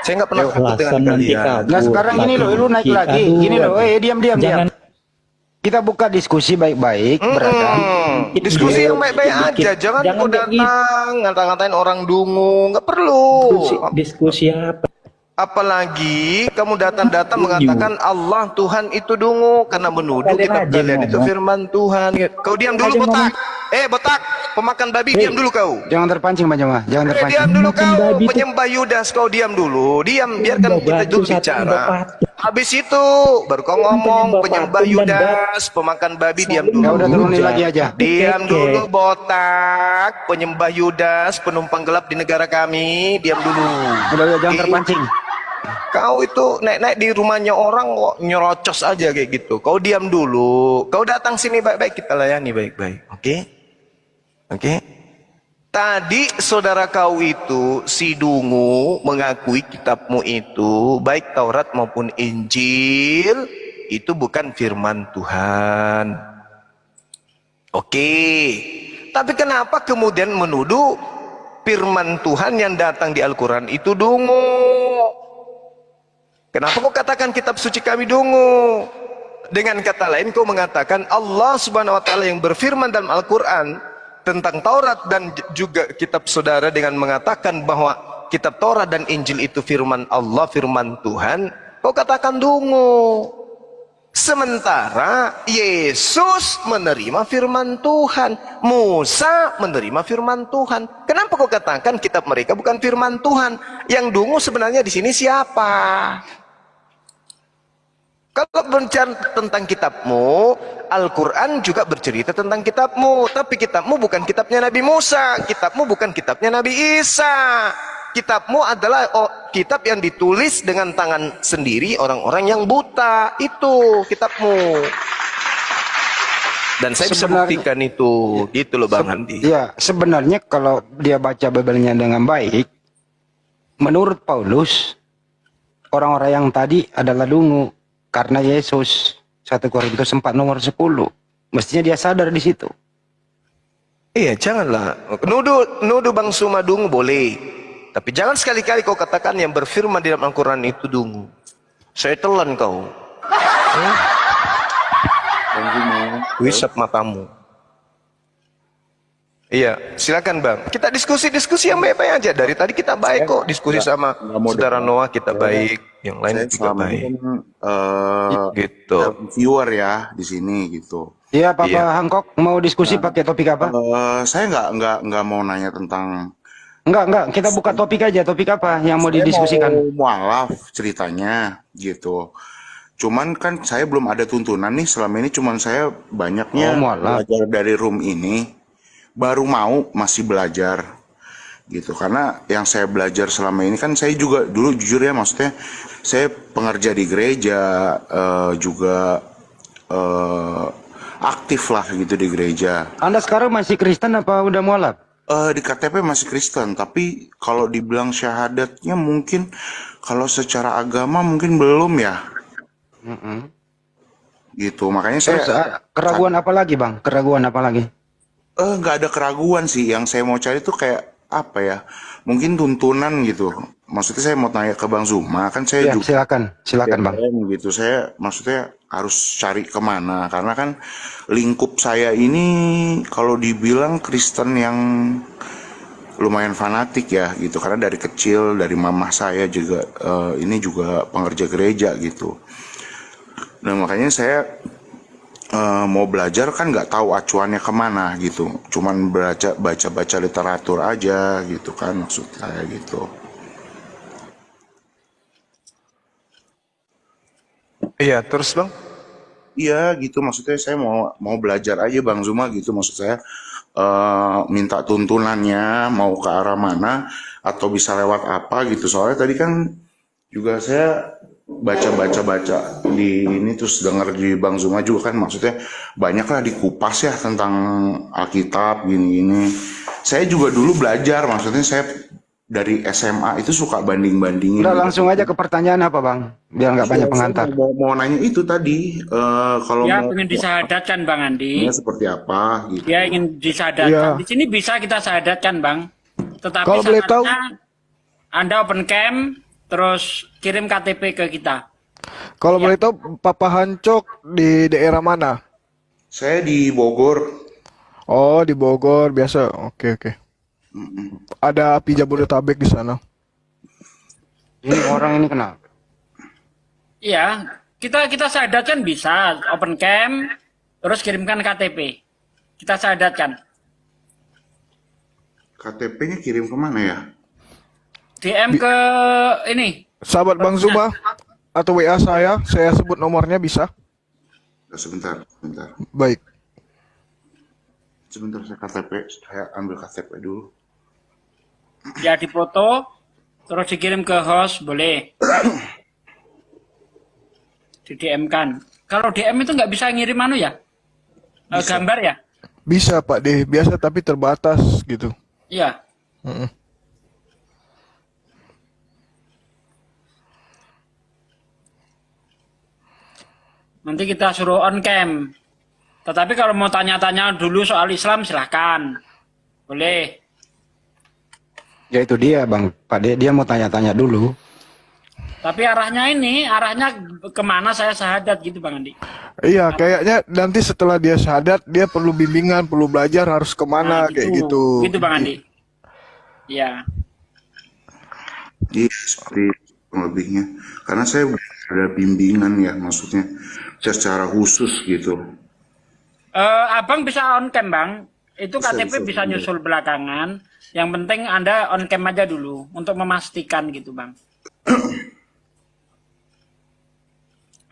Saya nggak pernah takut dengan Alasan nanti kalian. kabur. Nah sekarang gini loh, lu naik Kita lagi. Gini loh, diam. Jangan Kita buka diskusi baik-baik, beradab. Diskusi yang baik-baik aja. Jangan kau datang ngata-ngatain orang dungu. Nggak perlu. diskusi apa? Apalagi kamu datang-datang mengatakan Allah Tuhan itu dungu karena menuduh Kalian kitab aja kalian itu ngomong. firman Tuhan. Kau diam dulu botak. Botak. Pemakan babi, diam dulu kau. Jangan terpancing Bang Jamaah, jangan terpancing. Diam dulu Pemakan kau, babi itu- penyembah Yudas, kau diam dulu. Diam, biarkan Penyembah kita batu, dulu satu bicara. penyembah patung. Habis itu baru kau ngomong penyembah patung dan Yudas, pemakan babi, diam Selalu dulu. Ya udah turunin lagi aja. Diam Keke. dulu botak, penyembah Yudas, penumpang gelap di negara kami, diam dulu. Udah jangan terpancing. Kau itu naik-naik di rumahnya orang kok nyerocos aja kayak gitu. Kau diam dulu. Kau datang sini baik-baik, kita layani baik-baik. Oke? Oke? Tadi saudara kau itu, si Dungu, mengakui kitabmu itu, baik Taurat maupun Injil, itu bukan firman Tuhan. Oke. Tapi kenapa kemudian menuduh firman Tuhan yang datang di Al-Quran itu dungu? Kenapa kau katakan kitab suci kami dungu? Dengan kata lain kau mengatakan Allah Subhanahu wa taala yang berfirman dalam Al-Qur'an tentang Taurat dan juga kitab saudara dengan mengatakan bahwa kitab Taurat dan Injil itu firman Allah, firman Tuhan, kau katakan dungu. Sementara Yesus menerima firman Tuhan, Musa menerima firman Tuhan. Kenapa kau katakan kitab mereka bukan firman Tuhan? Yang dungu sebenarnya di sini siapa? Kalau berbicara tentang kitabmu, Al-Quran juga bercerita tentang kitabmu. Tapi kitabmu bukan kitabnya Nabi Musa. Kitabmu bukan kitabnya Nabi Isa. Kitabmu adalah kitab yang ditulis dengan tangan sendiri orang-orang yang buta. Itu kitabmu. Dan saya bisa Sebenarnya- buktikan itu. Gitu loh Bang Andi. Iya, sebenarnya kalau dia baca Bible-nya dengan baik, menurut Paulus, orang-orang yang tadi adalah dungu karena Yesus. 1 Korintus 4 nomor 10. Mestinya dia sadar di situ. Iya, janganlah. Nuduh Bang Suma dungu boleh. Tapi jangan sekali-kali kau katakan yang berfirman di dalam Al-Quran itu dungu. Saya telan kau. Wisap matamu. Iya, silakan Bang. Kita diskusi-diskusi yang baik-baik aja. Dari tadi kita baik kok. Diskusi sama saudara Noah kita baik. Yang lain Saya juga selama baik. ini kan Gitu. viewer ya di sini gitu. Iya, Papa Iya. Hancock mau diskusi pakai topik apa? Saya nggak mau nanya tentang. Enggak, kita buka topik aja. Topik apa yang mau didiskusikan? Saya mau mualaf ceritanya gitu. Cuman kan saya belum ada tuntunan nih selama ini. Cuman saya banyaknya Mualaf. belajar dari room ini. Baru masih belajar gitu. Karena yang saya belajar selama ini kan saya juga dulu jujur ya, maksudnya saya pengerja di gereja, juga aktif lah gitu di gereja. Anda sekarang masih Kristen apa udah mualaf? Di KTP masih Kristen, tapi kalau dibilang syahadatnya mungkin kalau secara agama mungkin belum ya. Gitu, makanya Terus saya keraguan apa lagi, Bang? Keraguan apa lagi? nggak ada keraguan sih. Yang saya mau cari tuh kayak apa ya? Mungkin tuntunan gitu. Maksudnya saya mau tanya ke Bang Zuma, kan saya Ya, juga silakan Bang. gitu. Saya maksudnya harus cari kemana? Karena kan lingkup saya ini kalau dibilang Kristen yang lumayan fanatik ya gitu. Karena dari kecil dari mamah saya juga ini juga pengerja gereja gitu. Nah makanya saya mau belajar kan nggak tahu acuannya kemana gitu. Cuman baca literatur aja gitu kan maksud saya gitu. Iya, terus Bang? Iya gitu maksudnya saya mau belajar aja Bang Zuma gitu maksud saya minta tuntunannya mau ke arah mana atau bisa lewat apa gitu soalnya tadi kan juga saya baca di ini terus dengar di Bang Zuma juga kan maksudnya banyak lah dikupas ya tentang Alkitab gini-gini. Saya juga dulu belajar maksudnya saya dari SMA itu suka banding-bandingin. Udah langsung aja ke pertanyaan apa, Bang? Biar nggak banyak pengantar. Mau nanya itu tadi kalau Ya mau ingin disahadatkan Bang Andi. seperti apa gitu. Dia ingin disahadatkan. Di sini bisa kita sahadatkan Bang. Tetapi Kalau boleh tahu- syaratnya Anda open cam, terus kirim KTP ke kita. Kalau boleh tahu Papa Hancok di daerah mana? Saya di Bogor. Oh, di Bogor biasa. Oke. Ada api Jabodetabek di sana. Ini orang ini kenapa? Iya, kita sahadatkan bisa open cam, terus kirimkan KTP. Kita sahadatkan. KTP-nya kirim kemana ya? DM ke ini. Sahabat Bang Zuma atau WA saya sebut nomornya bisa. Sebentar. Baik. Sebentar saya ambil KTP dulu. Ya dipoto, terus dikirim ke host boleh. Di DM kan. Kalau DM itu nggak bisa ngirim ya? Gambar ya? Bisa Pak D, biasa tapi terbatas gitu. Iya. Nanti kita suruh on cam. Tetapi kalau mau tanya-tanya dulu soal Islam silahkan. Boleh. Ya itu dia Bang, Pak D, dia mau tanya-tanya dulu. Tapi arahnya kemana saya syahadat gitu Bang Andi. Iya, kayaknya nanti setelah dia syahadat, dia perlu bimbingan, perlu belajar harus kemana, kayak gitu. Gitu Bang Andi. Iya. Iya, seperti lebihnya. Karena saya ada bimbingan ya, maksudnya secara khusus gitu. Abang bisa on cam Bang. Itu KTP bisa nyusul belakangan. Yang penting Anda on cam aja dulu untuk memastikan gitu Bang.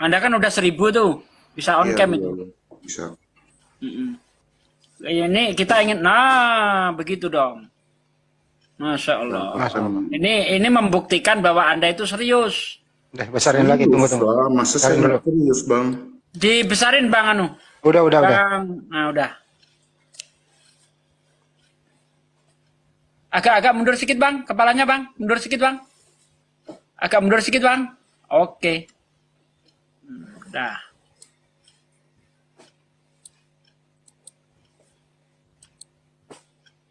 Anda kan udah 1000 tuh, bisa on cam itu. Bisa. Ini kita ingin, begitu dong. Masya Allah. Ini membuktikan bahwa Anda itu serius. Besarin lagi, tunggu. Masa saya nggak serius Bang? Dibesarin Bang Anu. Udah. Bang, udah. Agak mundur sedikit Bang, kepalanya Bang, mundur sedikit Bang. Agak mundur sedikit Bang. Oke. Udah.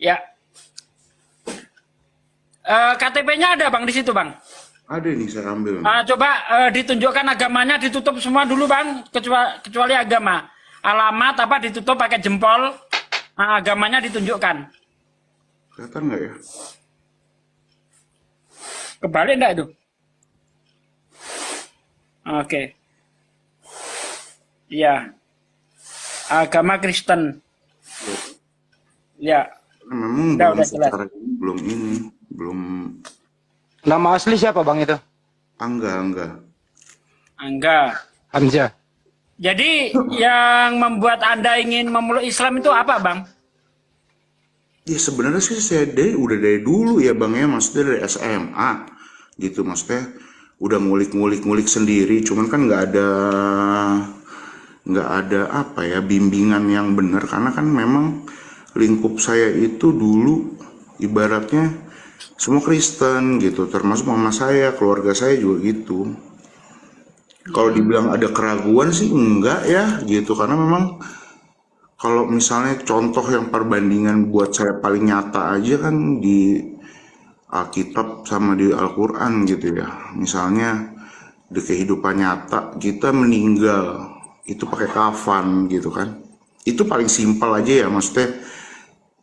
Ya. KTP-nya ada Bang di situ Bang. Ada nih saya ambil. Coba ditunjukkan agamanya, ditutup semua dulu Bang, kecuali agama. Alamat apa ditutup pakai jempol, agamanya ditunjukkan. Kelihatan nggak ya? Kebalik enggak itu? Oke. Iya. Agama Kristen. Ya. Memang udah belum jelas. secara ini, belum. Nama asli siapa Bang itu? Angga. Hamzah. Jadi yang membuat Anda ingin memeluk Islam itu apa Bang? Ya sebenarnya sih saya udah dari dulu ya Bang ya, maksudnya dari SMA gitu, maksudnya udah ngulik sendiri, cuman kan nggak ada apa ya bimbingan yang benar, karena kan memang lingkup saya itu dulu ibaratnya semua Kristen gitu, termasuk mama saya, keluarga saya juga gitu. Kalau dibilang ada keraguan sih enggak ya gitu, karena memang kalau misalnya contoh yang perbandingan buat saya paling nyata aja kan di Alkitab sama di Al-Quran gitu ya. Misalnya di kehidupan nyata kita meninggal itu pakai kafan gitu kan. Itu paling simpel aja ya, maksudnya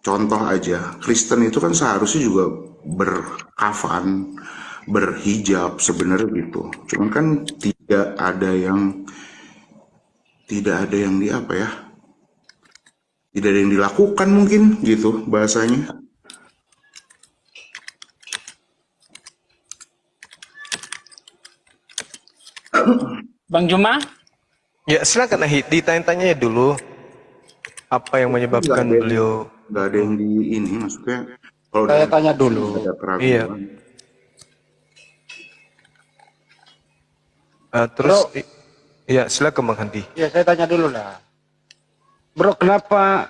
contoh aja. Kristen itu kan seharusnya juga berkafan, berhijab sebenarnya gitu. Cuman kan tidak ada yang di apa ya? Tidak ada yang dilakukan mungkin gitu bahasanya. Bang Juma? Ya silakan ditanya-tanya dulu apa yang menyebabkan beliau. Nggak ada yang di ini, maksudnya kalau Saya tanya dulu. ada keraguan. Iya. Terus ya silakan Bang Handi. Ya saya tanya dulu lah. Bro, kenapa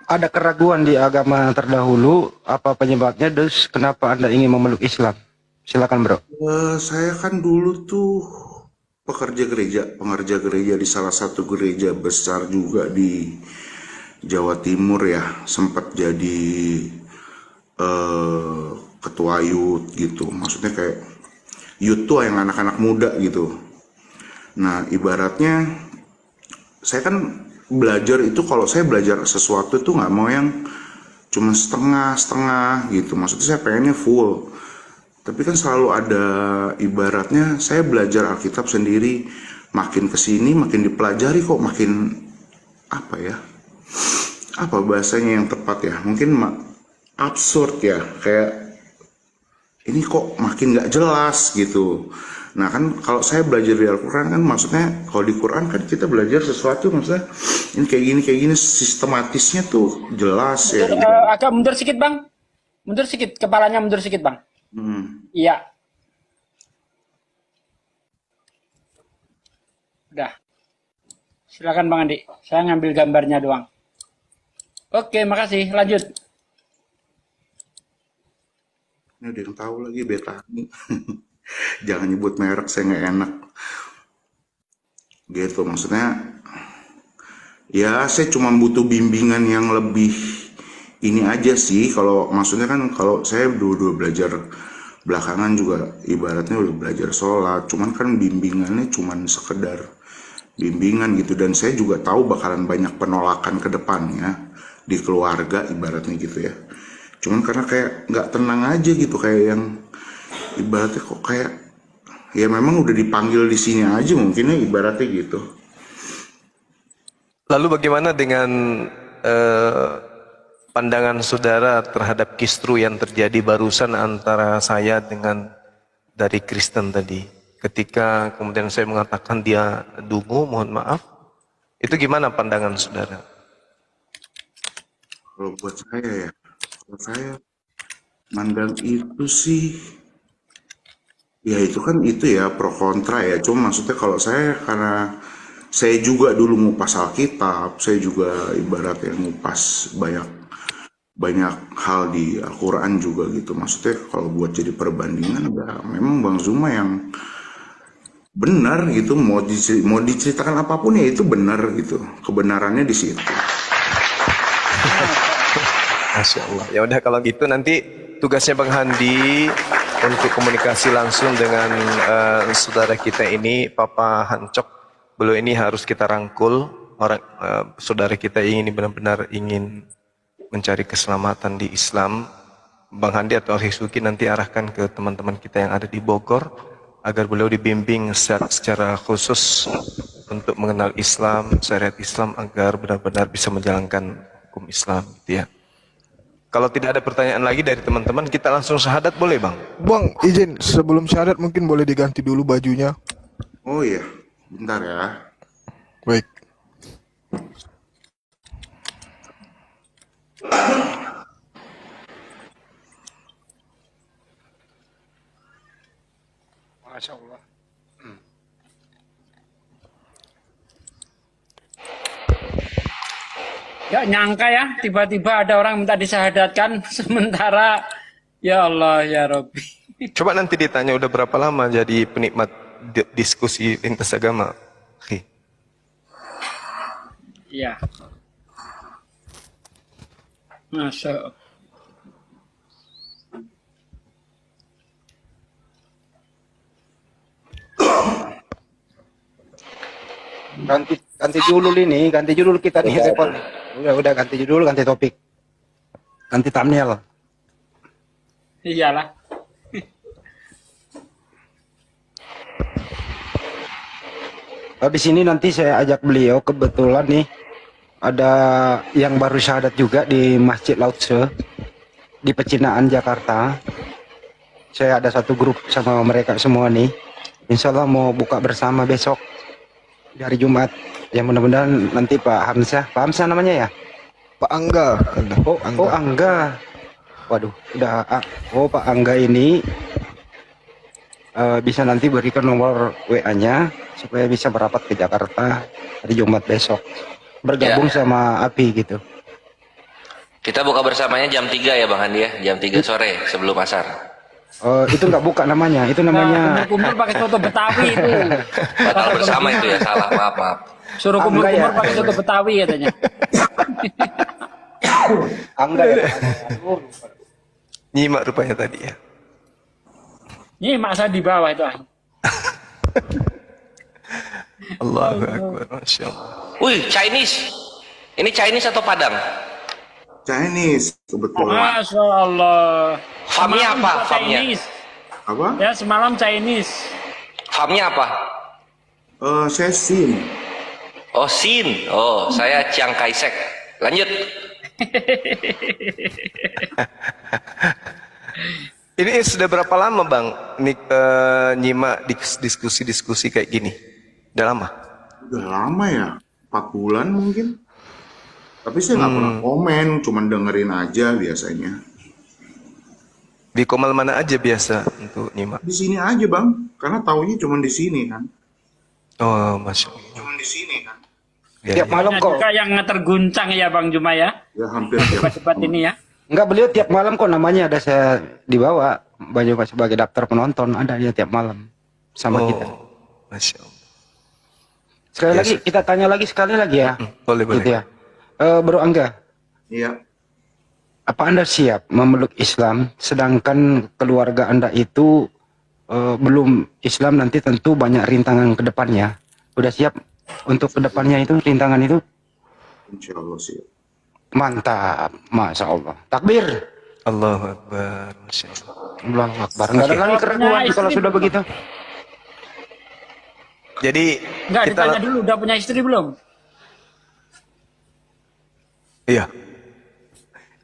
ada keraguan di agama terdahulu? Apa penyebabnya? Terus kenapa Anda ingin memeluk Islam? Silakan Bro. Saya kan dulu tuh pengerja gereja di salah satu gereja besar juga di Jawa Timur ya, sempat jadi ketua youth gitu, maksudnya kayak youth tuh yang anak-anak muda gitu. Nah ibaratnya saya kan belajar itu, kalau saya belajar sesuatu itu nggak mau yang cuma setengah gitu, maksudnya saya pengennya full. Tapi kan selalu ada ibaratnya saya belajar Alkitab sendiri, makin kesini makin dipelajari kok makin apa ya, apa bahasanya yang tepat ya, mungkin absurd ya, kayak ini kok makin nggak jelas gitu. Nah kan kalau saya belajar di Al-Quran kan maksudnya kalau di Quran kan kita belajar sesuatu maksudnya ini kayak gini sistematisnya tuh jelas ya. Agak mundur sedikit bang, mundur sedikit, kepalanya mundur sedikit bang. Iya. Udah. Silakan Bang Andi, saya ngambil gambarnya doang. Oke, makasih. Lanjut. Ini ada yang tahu lagi Betani. Jangan nyebut merek, saya nggak enak. Gitu maksudnya. Ya saya cuma butuh bimbingan yang lebih ini aja sih. Kalau maksudnya kan kalau saya dulu belajar belakangan juga ibaratnya udah belajar sholat. Cuman kan bimbingannya cuman sekedar bimbingan gitu. Dan saya juga tahu bakalan banyak penolakan ke depannya di keluarga ibaratnya gitu ya. Cuman karena kayak nggak tenang aja gitu, kayak yang ibaratnya kok kayak ya memang udah dipanggil di sini aja mungkinnya ibaratnya gitu. Lalu bagaimana dengan pandangan saudara terhadap kisru yang terjadi barusan antara saya dengan dari Kristen tadi? Ketika kemudian saya mengatakan dia dungu, mohon maaf. Itu gimana pandangan saudara? Kalau buat saya ya, kalau saya mandang itu sih, ya itu kan itu ya pro kontra ya. Cuma maksudnya kalau saya karena saya juga dulu ngupas Alkitab, saya juga ibaratnya ngupas banyak hal di Al-Quran juga gitu. Maksudnya kalau buat jadi perbandingan, ya memang Bang Zuma yang benar gitu. Mau diceritakan apapun ya itu benar gitu. Kebenarannya di situ. Masya Allah. Ya udah kalau gitu nanti tugasnya Bang Handi untuk komunikasi langsung dengan saudara kita ini, Papa Hancok. Beliau ini harus kita rangkul. Orang saudara kita ini benar-benar ingin mencari keselamatan di Islam. Bang Handi atau Hisuki nanti arahkan ke teman-teman kita yang ada di Bogor agar beliau dibimbing secara khusus untuk mengenal Islam, syariat Islam agar benar-benar bisa menjalankan hukum Islam gitu ya. Kalau tidak ada pertanyaan lagi dari teman-teman, kita langsung syahadat boleh Bang? Bang, izin sebelum syahadat mungkin boleh diganti dulu bajunya. Oh iya, bentar ya. Baik. Masya Allah. Gak nyangka ya, tiba-tiba ada orang minta disyahadatkan, sementara ya Allah ya Rabbi. Coba nanti ditanya udah berapa lama jadi penikmat diskusi lintas agama. Oke. Iya. Masya Allah. Ganti judul ini, ganti judul kita nih repot. Udah ganti judul, ganti topik. Ganti thumbnail. Iyalah. Habis ini nanti saya ajak beliau, kebetulan nih ada yang baru syahadat juga di Masjid Lautse di Pecinaan Jakarta. Saya ada satu grup sama mereka semua nih. Insya Allah mau buka bersama besok di hari Jumat. Yang mudah-mudahan nanti Pak Hamzah namanya ya? Pak Angga. Oh Angga. Waduh, udah. Oh Pak Angga ini bisa nanti berikan nomor WA-nya supaya bisa merapat ke Jakarta hari Jumat besok. Bergabung sama API gitu. Kita buka bersamanya jam 3 ya Bang Handi ya, jam 3 sore sebelum asar. Itu nggak buka namanya, itu namanya. Kumpul pakai soto Betawi itu. Batal bersama itu ya, salah, maaf. Suruh kumpul-kumpul pakai soto Betawi katanya. Angga ya. Nyimak rupanya tadi ya. Ini mak saya di bawah itu. Allahu Akbar, Masya Allah. Wih, Chinese. Ini Chinese atau Padang? Chinese kebetulan. Masya Allah. Famnya apa? Famnya? Apa? Ya semalam Chinese. Famnya apa? Saya Sin. Oh, Sin. Oh, saya Chiang Kai-shek. Lanjut. Ini sudah berapa lama Bang nyimak diskusi-diskusi kayak gini? Udah lama? Udah lama ya, 4 bulan mungkin. Tapi saya nggak pernah komen, cuman dengerin aja biasanya. Di Komal mana aja biasa untuk nyimak? Di sini aja Bang, karena taunya cuman di sini kan. Oh, Masya Allah. Cuman di sini kan. Ya, Tiap malam Banyak kok. juga yang terguncang ya Bang Juma ya. Ya hampir tiap Debat-debat ini ya. Enggak, beliau tiap malam kok namanya ada saya dibawa Bang Juma sebagai daftar penonton, ada dia tiap malam sama kita. Masya Allah. Sekali Ya, lagi kita tanya lagi sekali lagi ya. Boleh, boleh. Gitu ya. Bro Angga, Iya. apa Anda siap memeluk Islam sedangkan keluarga Anda itu belum Islam, nanti tentu banyak rintangan ke depannya. Udah siap untuk ke depannya itu rintangan itu? Insya Allah sih. Mantap, Masya Allah. Takbir. Allahu Akbar. Masya Allah. Allahu Akbar. Enggak ada lagi keraguan kalau sudah begitu. Jadi Enggak, kita ditanya dulu, udah punya istri belum? Iya.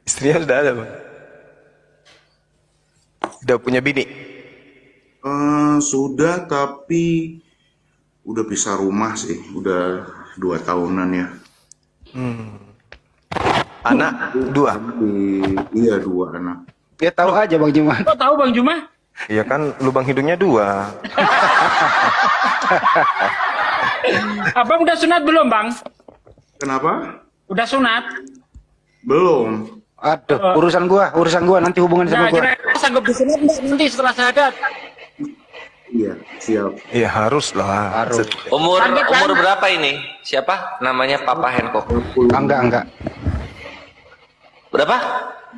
Istrinya sudah ada, Bang. Udah punya bini. Sudah, tapi udah pisah rumah sih. Udah 2 tahunan ya. Anak 2. Iya 2 anak. Dia tahu aja Bang Juma. Kok tahu Bang Juma? Iya kan lubang hidungnya 2. Abang udah sunat belum Bang? Kenapa? Udah sunat? Belum. Aduh, urusan gua nanti hubungan sama Nah, gua. kira-kira sanggup disunat nggak nanti setelah syahadat? Iya, siap. Iya harus lah. Harus. Umur berapa ini? Siapa? Namanya Papa Hancock. Enggak. Berapa?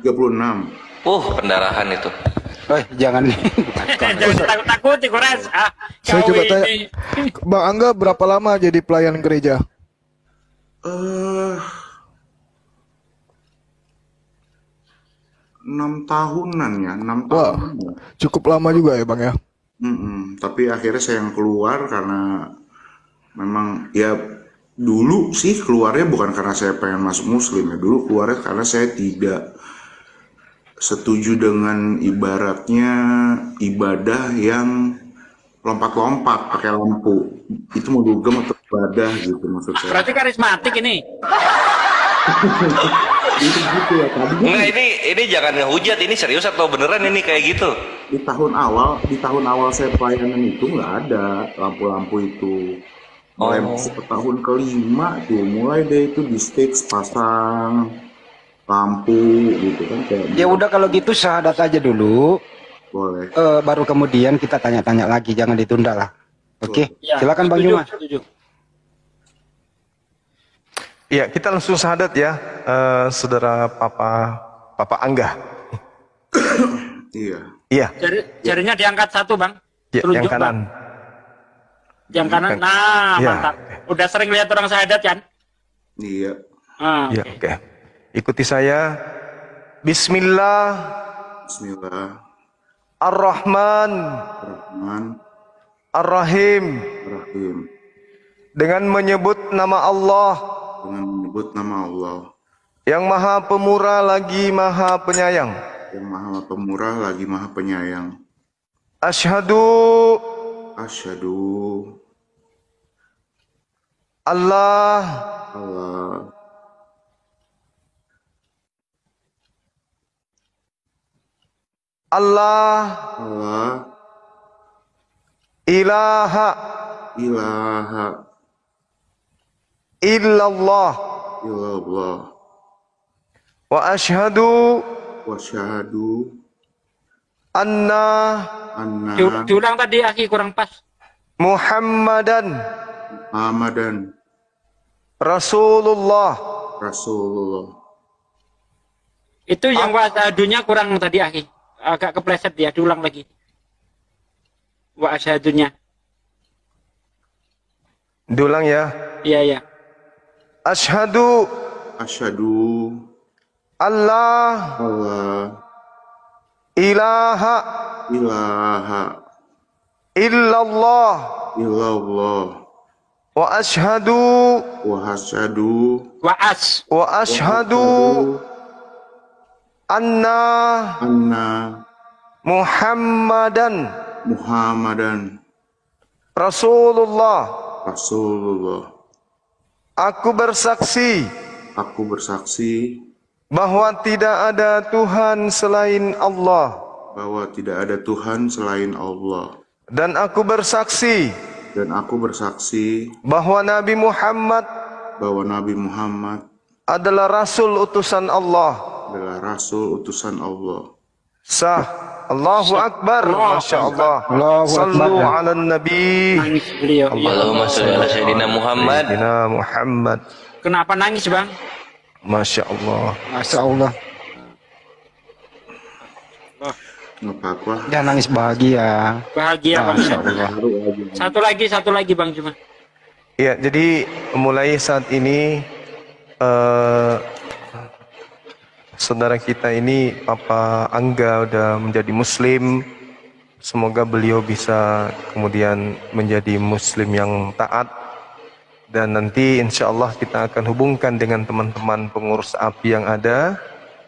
36. Pendarahan itu. Jangan nih. Jangan takut-takut, Kores. Saya Kau coba ini. tanya, Bang Angga berapa lama jadi pelayan gereja? 6 tahunan ya, 6 Wah, tahunan ya. cukup lama juga ya Bang ya. Tapi akhirnya saya yang keluar karena memang ya dulu sih keluarnya bukan karena saya pengen masuk muslim ya. Dulu keluarnya karena saya tidak setuju dengan ibaratnya ibadah yang lompat-lompat pakai lampu. Itu mau dugem atau ibadah gitu maksud saya. Berarti karismatik ini. Itu gitu ya tadi. Enggak, ini jangan ngehujat, ini serius atau beneran ini kayak gitu? Di tahun awal saya pelayanan itu nggak ada lampu-lampu itu. Mulai masuk ke tahun kelima tuh, mulai deh itu di stage pasang lampu gitu kan kayak. Ya udah kalau gitu syahadat aja dulu. Boleh. Baru kemudian kita tanya-tanya lagi, jangan ditunda lah. Oke, Ya, silakan Bang Juma. setuju. Iya, kita langsung syahadat ya, saudara Papa Angga. Iya. Iya, Jarinya diangkat satu Bang. ya, yang Telunjuk, kanan. Bang. Yang kanan. Nah, Ya. mantap. Udah sering lihat orang syahadat kan? Iya. Iya, oke. Ikuti saya. Bismillah Bismillah. ar-Rahman Rahman. ar-Rahim. Rahim. Dengan menyebut nama Allah Dengan menyebut nama Allah yang Maha Pemurah lagi Maha Penyayang. yang Maha Pemurah lagi Maha Penyayang. Asyhadu Asyhadu Allah Allah Allah Allah ilaha ilaha illallah illallah wa asyhadu wa syahadu anna anna Diulang tadi Aki kurang pas. Muhammadan Muhammadan Rasulullah. Rasulullah. Itu yang wa'asyahadunya kurang tadi Aki. Agak kepleset dia, diulang lagi. Wa'asyahadunya. Diulang ya. Iya, iya. Asyhadu Asyhadu Allah Allah ilaha ilaha illallah illallah wa ashhadu wa anna Muhammadan Rasulullah. Aku bersaksi bahwa tidak ada Tuhan selain Allah. Dan aku bersaksi bahwa Nabi Muhammad adalah Rasul utusan Allah. Sah. Allahu Akbar. Masya Allah. Sallu ala Nabi. Nangis beliau. Allahumma sholli ala Sayyidina Muhammad. Kenapa nangis, Bang? Masya Allah. Masya Allah. Jangan nangis, bahagia. Bahagia, Bang. Masya Allah. Satu lagi, Bang, cuma. Ya, jadi mulai saat ini saudara kita ini Papa Angga udah menjadi Muslim. Semoga beliau bisa kemudian menjadi Muslim yang taat. Dan nanti insya Allah kita akan hubungkan dengan teman-teman pengurus API yang ada,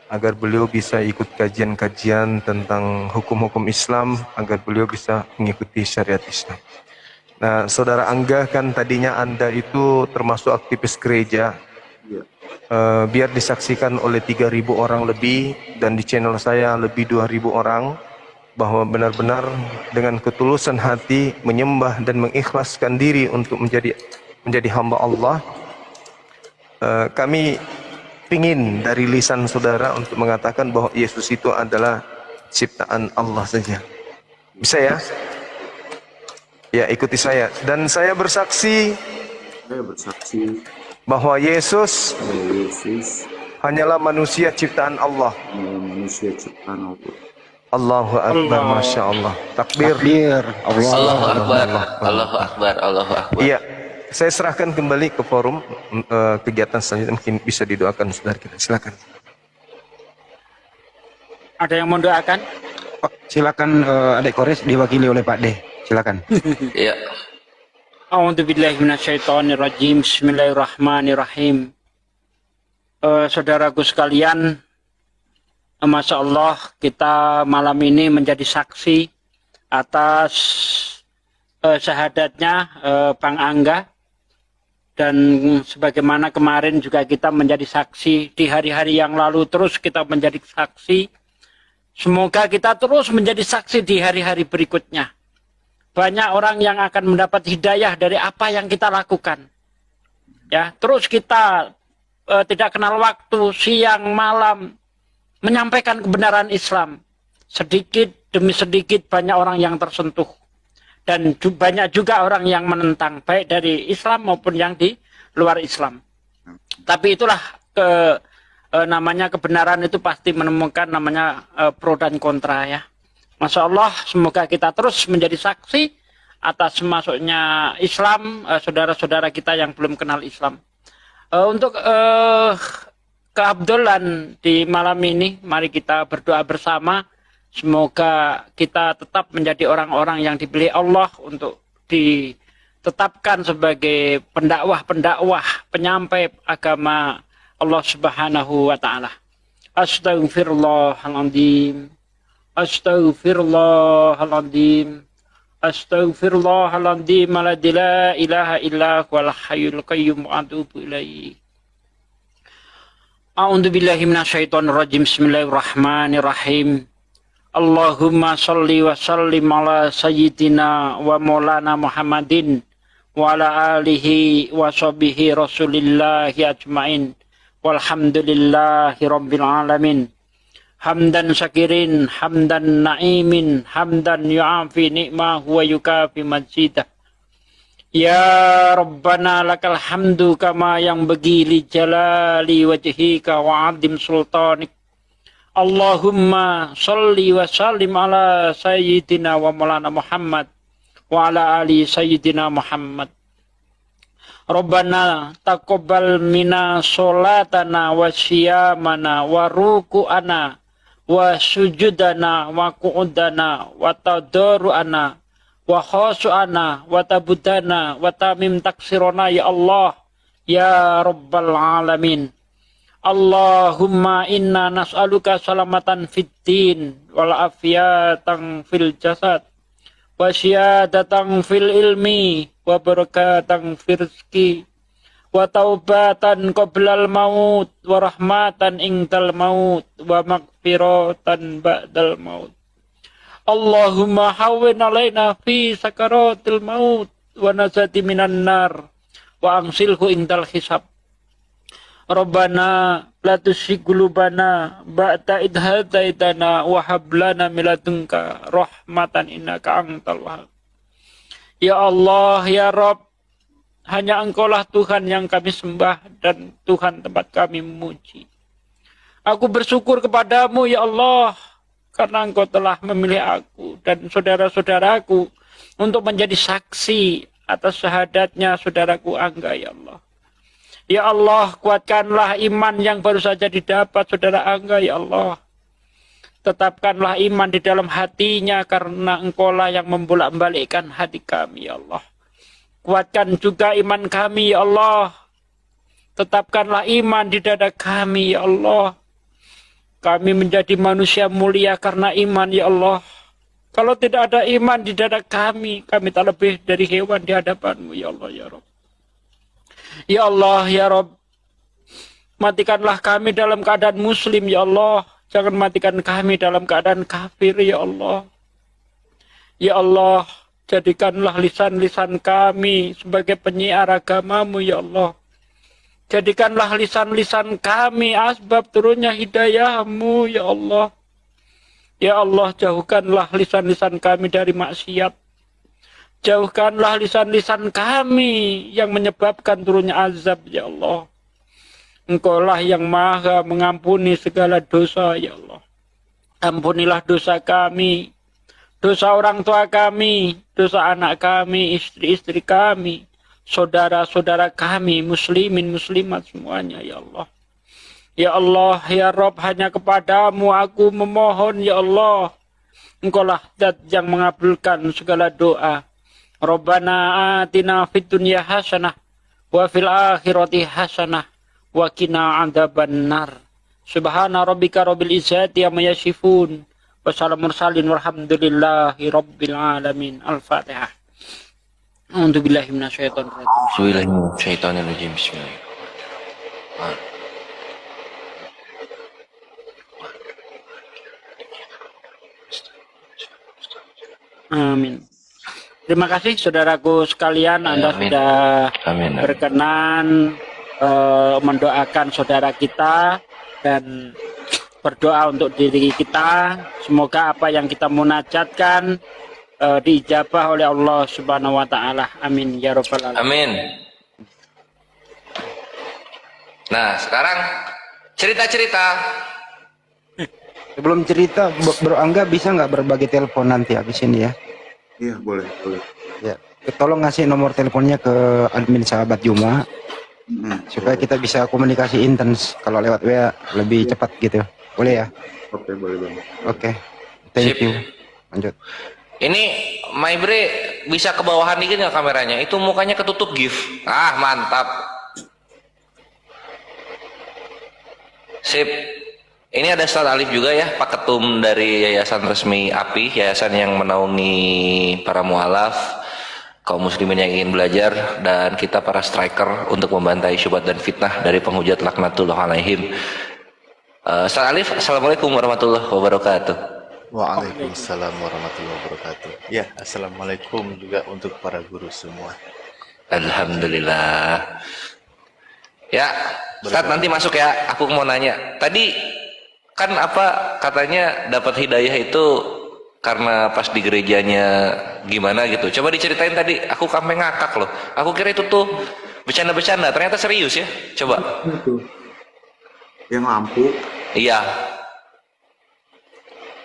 agar beliau bisa ikut kajian-kajian tentang hukum-hukum Islam, agar beliau bisa mengikuti syariat Islam. Nah, Saudara Angga, kan tadinya Anda itu termasuk aktivis gereja. Biar disaksikan oleh 3.000 orang lebih, dan di channel saya lebih 2.000 orang, bahwa benar-benar dengan ketulusan hati menyembah dan mengikhlaskan diri untuk menjadi hamba Allah. Kami ingin dari lisan saudara untuk mengatakan bahwa Yesus itu adalah ciptaan Allah saja. Bisa ya? Ya, ikuti saya. Dan saya bersaksi bahwa Yesus hanyalah manusia ciptaan Allah. Allahu Akbar, Masya Allah. Takbir. Allahu Akbar. Allahu Akbar. Allahu Akbar. Iya, saya serahkan kembali ke forum kegiatan selanjutnya, mungkin bisa didoakan saudara kita. Silakan. Ada yang mau doakan? Silakan Adik Kores diwakili oleh Pak D. Silakan. Iya. A'udzubillahi minasyaitonirrajim. Bismillahirrahmanirrahim. Saudaraku sekalian, Masya Allah, kita malam ini menjadi saksi atas syahadatnya Bang Angga. Dan sebagaimana kemarin juga kita menjadi saksi di hari-hari yang lalu, terus kita menjadi saksi. Semoga kita terus menjadi saksi di hari-hari berikutnya. Banyak orang yang akan mendapat hidayah dari apa yang kita lakukan. Ya, terus kita tidak kenal waktu, siang, malam, menyampaikan kebenaran Islam. Sedikit demi sedikit banyak orang yang tersentuh. Dan banyak juga orang yang menentang, baik dari Islam maupun yang di luar Islam. Tapi itulah namanya kebenaran itu pasti menemukan namanya pro dan kontra ya. Masya Allah, semoga kita terus menjadi saksi atas masuknya Islam, saudara-saudara kita yang belum kenal Islam. Untuk keabdolan di malam ini, mari kita berdoa bersama. Semoga kita tetap menjadi orang-orang yang dipilih Allah untuk ditetapkan sebagai pendakwah, penyampai agama Allah Subhanahu wa Ta'ala. Astaghfirullahaladzim. Astaghfirullahaladzim. Astaghfirullahaladzim. La ilaha illa huwal hayyul qayyum wa atubu ilaih. A'udzu billahi minasyaitonir rajim. Bismillahirrahmanirrahim. Allahumma sholli wa sallim ala sayyidina wa maulana Muhammadin wa ala alihi wa sahbihi rasulillahi ajmain. Walhamdulillahi rabbil alamin. Hamdan syakirin, hamdan na'imin, hamdan yu'afi ni'mahu wa yukafi majidah. Ya Rabbana lakal hamdu kama yang bagi li jalali wajhika wa adim sultanik. Allahumma salli wa sallim ala sayyidina wa maulana Muhammad wa ala ali sayyidina Muhammad. Rabbana taqabbal minna sholatana wa siyamana wa ruku'ana wa sujudana wa qu'udana wa tadarru'ana wa khasu'ana wa tabudana wa tamim taksirona ya Allah ya Rabbal Alamin. Allahumma inna nas'aluka salamatan fid din wal afiyatan fil jasad wa syadatan fil ilmi wa barakatan fil rizki wa taubatan qoblal maut wa rahmatan indal maut wa maghfiratan ba'dal maut. Allahumma hawwin alaina fi sakaratil maut wa nazati minan nar wa angsilhu indal hisab. Rabbana la tuzigh qulubana ba'da idh hadaitana wa hab lana min ladunka rahmatan innaka antal wahhab. Ya Allah, ya Rabb, hanya Engkaulah Tuhan yang kami sembah dan Tuhan tempat kami memuji. Aku bersyukur kepadamu ya Allah, karena Engkau telah memilih aku dan saudara-saudaraku untuk menjadi saksi atas syahadatnya saudaraku Angga ya Allah. Ya Allah, kuatkanlah iman yang baru saja didapat saudara Angga ya Allah. Tetapkanlah iman di dalam hatinya karena Engkaulah yang membolak-balikkan hati kami ya Allah. Kuatkan juga iman kami ya Allah. Tetapkanlah iman di dada kami ya Allah. Kami menjadi manusia mulia karena iman ya Allah. Kalau tidak ada iman di dada kami tak lebih dari hewan di hadapan-Mu ya Allah ya Rabb. Ya Allah ya Rabb, matikanlah kami dalam keadaan muslim ya Allah. Jangan matikan kami dalam keadaan kafir ya Allah. Ya Allah, jadikanlah lisan-lisan kami sebagai penyiar agama-Mu ya Allah. Jadikanlah lisan-lisan kami asbab turunnya hidayah-Mu ya Allah. Ya Allah, jauhkanlah lisan-lisan kami dari maksiat. Jauhkanlah lisan-lisan kami yang menyebabkan turunnya azab ya Allah. Engkaulah yang maha mengampuni segala dosa ya Allah. Ampunilah dosa kami, dosa orang tua kami, dosa anak kami, istri-istri kami, saudara-saudara kami, muslimin, muslimat semuanya ya Allah. Ya Allah, ya Rabb, hanya kepadamu aku memohon ya Allah. Engkaulah zat yang mengabulkan segala doa. Rabbana atina fid dunya hasanah wa fil akhirati hasanah wa qina adzabannar. Subhana rabbika rabbil izzati amma yasifun wa salamun mursalin walhamdulillahi rabbil alamin. Al-Fatihah. A'udzu billahi minasyaitonir rajim. Bismillahirrahmanirrahim. Bismillah. Amin. Terima kasih saudaraku sekalian, Anda sudah berkenan mendoakan saudara kita dan berdoa untuk diri kita. Semoga apa yang kita munajatkan diijabah oleh Allah Subhanahu wa taala. Amin ya rabbal alamin. Amin. Nah, sekarang cerita-cerita. Sebelum cerita, Bro Angga bisa nggak berbagi telepon nanti habis ini ya? Iya, boleh. Ya, tolong ngasih nomor teleponnya ke admin sahabat Juma supaya kita bisa komunikasi intens. Kalau lewat WA lebih cepat gitu. Boleh ya? Oke, boleh banget. Oke. Thank you. Lanjut. Ini Maibre bisa ke bawahan dikit nggak kameranya? Itu mukanya ketutup GIF. Ah, mantap. Sip. Ini ada Ustaz Alif juga ya, Pak Ketum dari Yayasan Resmi API, yayasan yang menaungi para mualaf, kaum muslimin yang ingin belajar, dan kita para striker untuk membantai syubhat dan fitnah dari penghujat laknatullah alaihim. Ustaz Alif, Assalamualaikum warahmatullahi wabarakatuh. Waalaikumsalam warahmatullahi wabarakatuh. Ya, Assalamualaikum juga untuk para guru semua. Alhamdulillah. Ya, Ustaz nanti masuk ya, aku mau nanya. Tadi kan apa katanya dapat hidayah itu karena pas di gerejanya gimana gitu. Coba diceritain tadi, aku sampai ngakak loh. Aku kira itu tuh bercanda-bercanda, ternyata serius ya. Coba. Itu. Yang lampu. Iya.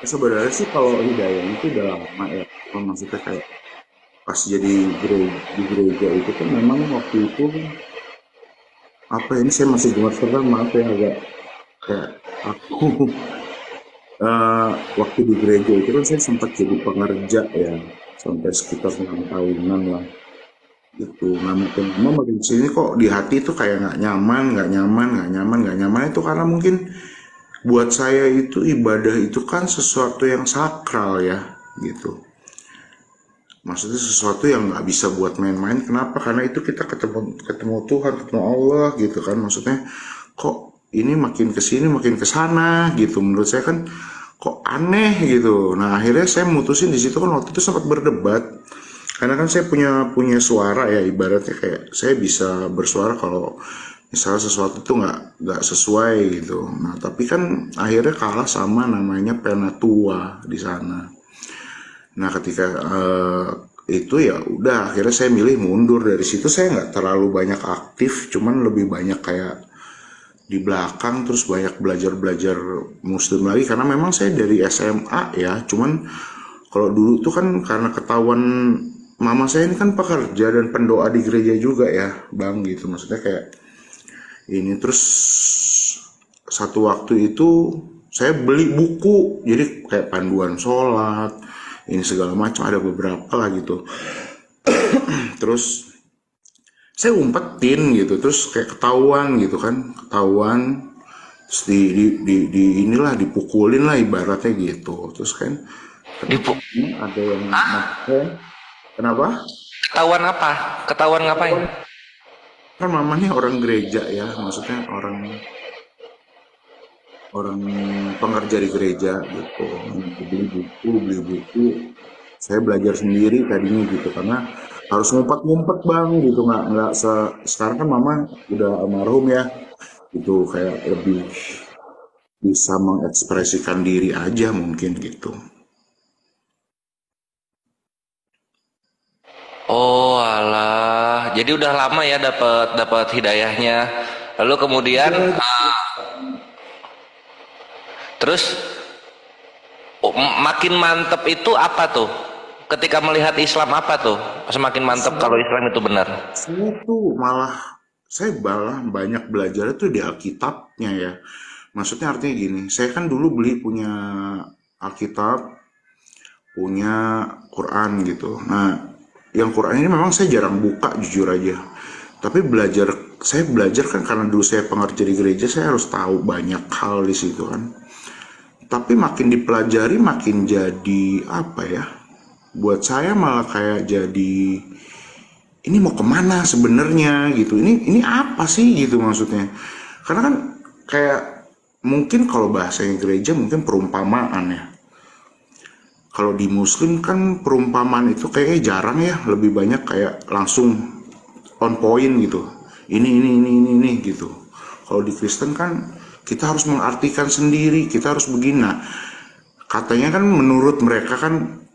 Sebenarnya sih kalau hidayah itu udah lama ya. Maksudnya kayak pas jadi di gereja itu kan memang waktu itu apa ini saya masih gemeter, maaf ya agak kayak aku waktu di gereja itu kan saya sempat jadi pengerja ya, sampai sekitar 6 tahunan lah gitu. Nah makin sini kok di hati itu kayak nggak nyaman itu karena mungkin buat saya itu ibadah itu kan sesuatu yang sakral ya gitu. Maksudnya sesuatu yang nggak bisa buat main-main. Kenapa? Karena itu kita ketemu Tuhan, ketemu Allah gitu kan. Maksudnya kok ini makin kesini makin kesana gitu. Menurut saya kan kok aneh gitu. Nah akhirnya saya mutusin di situ kan waktu itu sempat berdebat. Karena kan saya punya suara ya, ibaratnya kayak saya bisa bersuara kalau misalnya sesuatu itu nggak sesuai gitu. Nah tapi kan akhirnya kalah sama namanya Penatua di sana. Nah ketika itu ya udah akhirnya saya milih mundur dari situ. Saya nggak terlalu banyak aktif, cuman lebih banyak kayak di belakang, terus banyak belajar muslim lagi karena memang saya dari SMA ya. Cuman kalau dulu tuh kan karena ketahuan mama saya ini kan pekerja dan pendoa di gereja juga ya bang gitu, maksudnya kayak ini. Terus satu waktu itu saya beli buku jadi kayak panduan sholat ini segala macam, ada beberapa lah gitu. Terus saya umpetin gitu, terus kayak ketahuan gitu kan, terus di inilah dipukulin lah ibaratnya gitu. Terus kan ada yang kenapa? Ketahuan apa? Ketahuan ngapain? Kan mamanya orang gereja ya, maksudnya orang pengerja di gereja gitu. Beli buku. Saya belajar sendiri tadinya gitu karena harus ngumpet bang gitu, nggak sekarang kan mama udah almarhum ya, gitu kayak lebih bisa mengekspresikan diri aja mungkin gitu. Oh alah, jadi udah lama ya dapat hidayahnya. Lalu kemudian terus makin mantep itu apa tuh? Ketika melihat Islam apa tuh? Semakin mantep kalau Islam itu benar. Saya malah banyak belajar itu di Alkitabnya ya. Maksudnya artinya gini, saya kan dulu punya Alkitab, punya Quran gitu. Nah yang Quran ini memang saya jarang buka jujur aja. Tapi saya belajar kan karena dulu saya pengerja di gereja, saya harus tahu banyak hal di situ kan. Tapi makin dipelajari makin jadi apa ya? Buat saya malah kayak jadi ini mau kemana sebenarnya gitu. Ini apa sih gitu maksudnya? Karena kan kayak mungkin kalau bahasanya gereja mungkin perumpamaan ya. Kalau di muslim kan perumpamaan itu kayaknya jarang ya, lebih banyak kayak langsung on point gitu. Ini gitu. Kalau di Kristen kan kita harus mengartikan sendiri, kita harus begini. Nah, katanya kan menurut mereka kan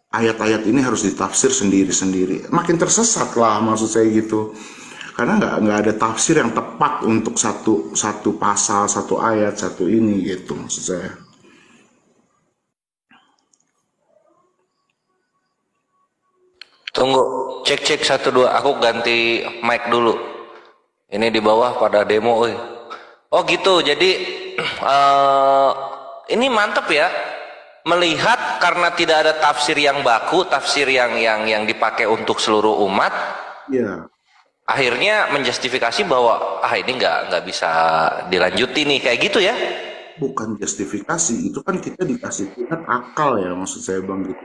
ayat-ayat ini harus ditafsir sendiri-sendiri. Makin tersesat lah maksud saya gitu. Karena nggak ada tafsir yang tepat untuk satu pasal, satu ayat, satu ini gitu maksud saya. Tunggu, cek 1 2, aku ganti mic dulu. Ini di bawah pada demo, Oh gitu, jadi ini mantep ya. Melihat karena tidak ada tafsir yang baku, tafsir yang dipakai untuk seluruh umat. Iya. Akhirnya menjustifikasi bahwa ini nggak bisa dilanjuti nih, kayak gitu ya. Bukan justifikasi, itu kan kita dikasih Tuhan akal ya maksud saya bang gitu.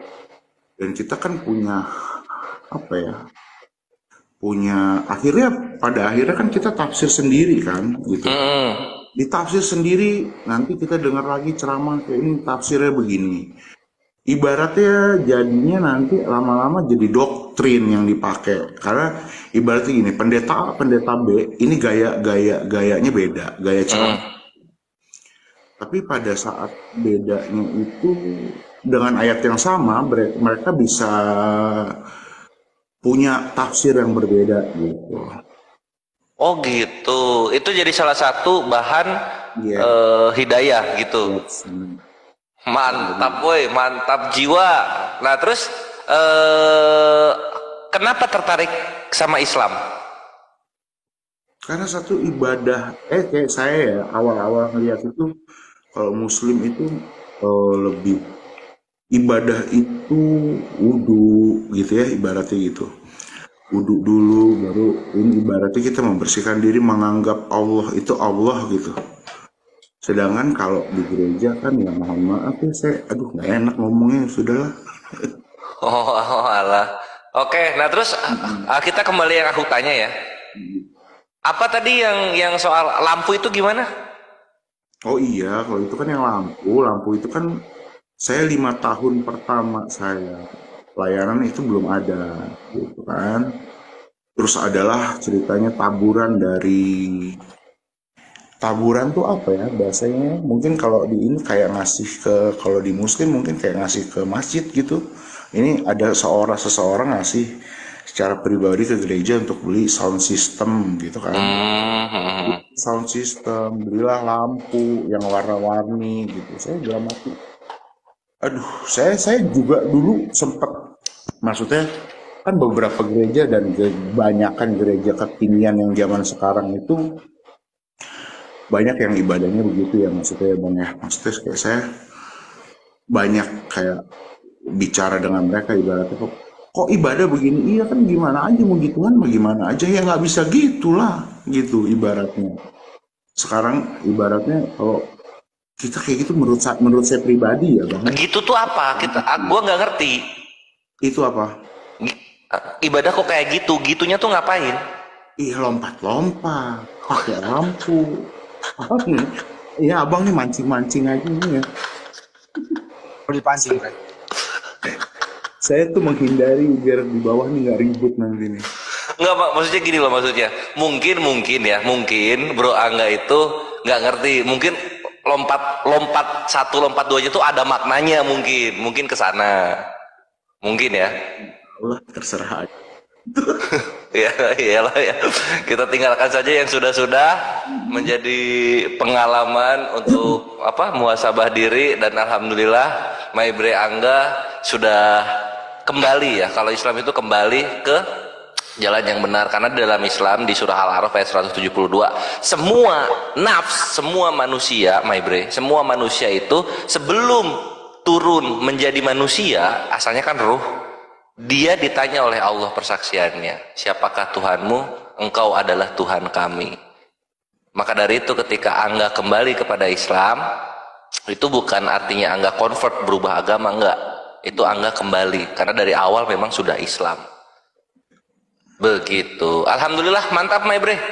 Dan kita kan punya apa ya, pada akhirnya kan kita tafsir sendiri kan gitu. Ditafsir sendiri, nanti kita dengar lagi ceramah kayak ini tafsirnya begini, ibaratnya jadinya nanti lama-lama jadi doktrin yang dipakai. Karena ibaratnya gini, pendeta B ini gayanya beda, gaya ceramah. Tapi pada saat bedanya itu dengan ayat yang sama, mereka bisa punya tafsir yang berbeda gitu. Oh gitu, itu jadi salah satu bahan hidayah gitu. Mantap boy, mantap jiwa. Nah terus kenapa tertarik sama Islam? Karena satu ibadah, kayak saya ya awal-awal ngeliat itu kalau muslim itu lebih ibadah itu wudhu gitu ya, ibaratnya gitu. Wudhu dulu, baru ini ibaratnya kita membersihkan diri, menganggap Allah itu Allah gitu. Sedangkan kalau di gereja kan ya mohon maaf ya, saya nggak enak ngomongnya, sudahlah. Oh, alah. Oke, nah terus kita kembali yang aku tanya ya. Apa tadi yang soal lampu itu gimana? Oh iya, kalau itu kan yang lampu itu kan saya 5 tahun pertama saya pelayanan itu belum ada, gitu kan. Terus adalah ceritanya taburan tuh apa ya bahasanya? Mungkin kalau di ini kayak ngasih kalau di Muslim mungkin kayak ngasih ke masjid gitu. Ini ada seseorang ngasih secara pribadi ke gereja untuk beli sound system gitu kan. Sound system, belilah lampu yang warna-warni gitu. Saya dalam hati, aduh, saya juga dulu sempat, maksudnya kan beberapa gereja dan kebanyakan gereja kekinian yang zaman sekarang itu banyak yang ibadahnya begitu ya, maksudnya ya Bang ya. Maksudnya kayak saya banyak kayak bicara dengan mereka ibaratnya, kok ibadah begini, iya kan gimana aja mau gituan, mau gimana aja ya, nggak bisa gitulah gitu ibaratnya. Sekarang ibaratnya kalau kita kayak gitu menurut saya pribadi ya Bang. Gitu tuh apa? Gua nggak ngerti. Itu apa? Ibadah kok kayak gitu? Gitunya tuh ngapain? Iya, lompat-lompat, pakai lampu. Iya abang nih mancing-mancing aja nih ya. Boleh dipancing kan? Saya tuh menghindari biar di bawah nih nggak ribut nanti nih. Enggak Pak, maksudnya gini loh, maksudnya mungkin Bro Angga itu nggak ngerti, mungkin lompat 1 lompat 2 itu ada maknanya, mungkin ke sana, mungkin ya. Allah terserah aja. Ya iyalah ya, kita tinggalkan saja yang sudah menjadi pengalaman untuk muhasabah diri, dan alhamdulillah Maibre Angga sudah kembali ya, kalau Islam itu kembali ke jalan yang benar, karena dalam Islam di surah Al-A'raf ayat 172 semua nafs, semua manusia Maibre, semua manusia itu sebelum turun menjadi manusia asalnya kan ruh. Dia ditanya oleh Allah persaksiannya, siapakah Tuhanmu? Engkau adalah Tuhan kami. Maka dari itu ketika Angga kembali kepada Islam, itu bukan artinya Angga convert, berubah agama, enggak. Itu Angga kembali, karena dari awal memang sudah Islam. Begitu. Alhamdulillah, mantap Maibre.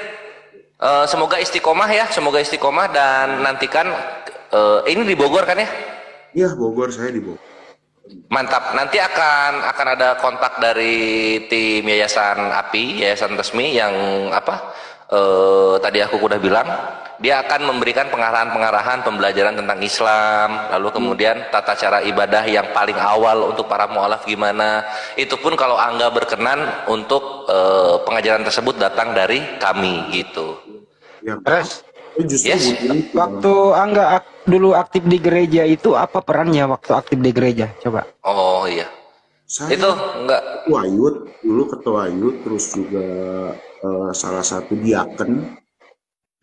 Semoga istiqomah ya, dan nantikan ini di Bogor kan ya? Iya, Bogor, saya di Bogor. Mantap, nanti akan ada kontak dari tim Yayasan API, Yayasan Resmi yang tadi aku udah bilang, dia akan memberikan pengarahan pembelajaran tentang Islam, lalu kemudian tata cara ibadah yang paling awal untuk para mu'alaf gimana. Itu pun kalau Angga berkenan untuk pengajaran tersebut datang dari kami gitu. Ya, Terus Yes. waktu Angga dulu aktif di gereja itu apa perannya waktu aktif di gereja? Coba. Oh iya. Saya Itu enggak. ketua Yud, terus juga salah satu diaken.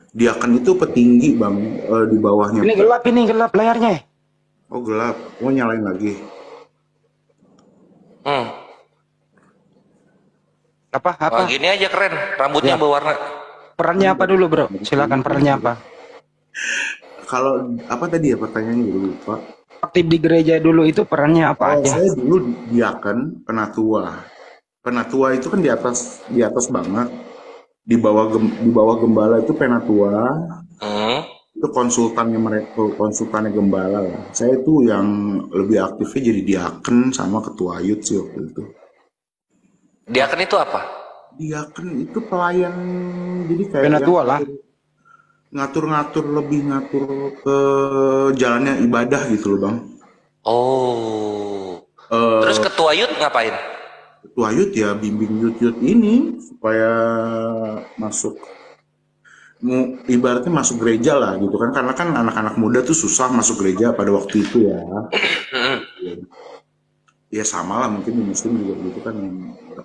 Diaken itu petinggi Bang, di bawahnya. Ini gelap layarnya. Oh gelap, mau nyalain lagi. Apa? Wah, gini aja keren, rambutnya Ya. berwarna. Perannya apa dulu bro? Silakan, perannya apa? Kalau apa tadi ya pertanyaannya dulu Pak? Aktif di gereja dulu itu perannya apa aja? Saya dulu diaken penatua. Penatua itu kan di atas banget. Di bawah gembala itu penatua. Itu konsultannya gembala lah. Saya itu yang lebih aktifnya jadi diaken sama ketua Yud sih waktu itu. Diaken itu apa? Diaken itu pelayan, jadi kayak Penatua lah. Lebih ngatur ke jalannya ibadah gitu loh Bang. Oh. Terus ketua Yud ngapain? Ketua Yud ya bimbing Yud ini supaya ibaratnya masuk gereja lah gitu kan, karena kan anak-anak muda tuh susah masuk gereja pada waktu itu ya. Ya sama lah, mungkin di Muslim juga gitu kan,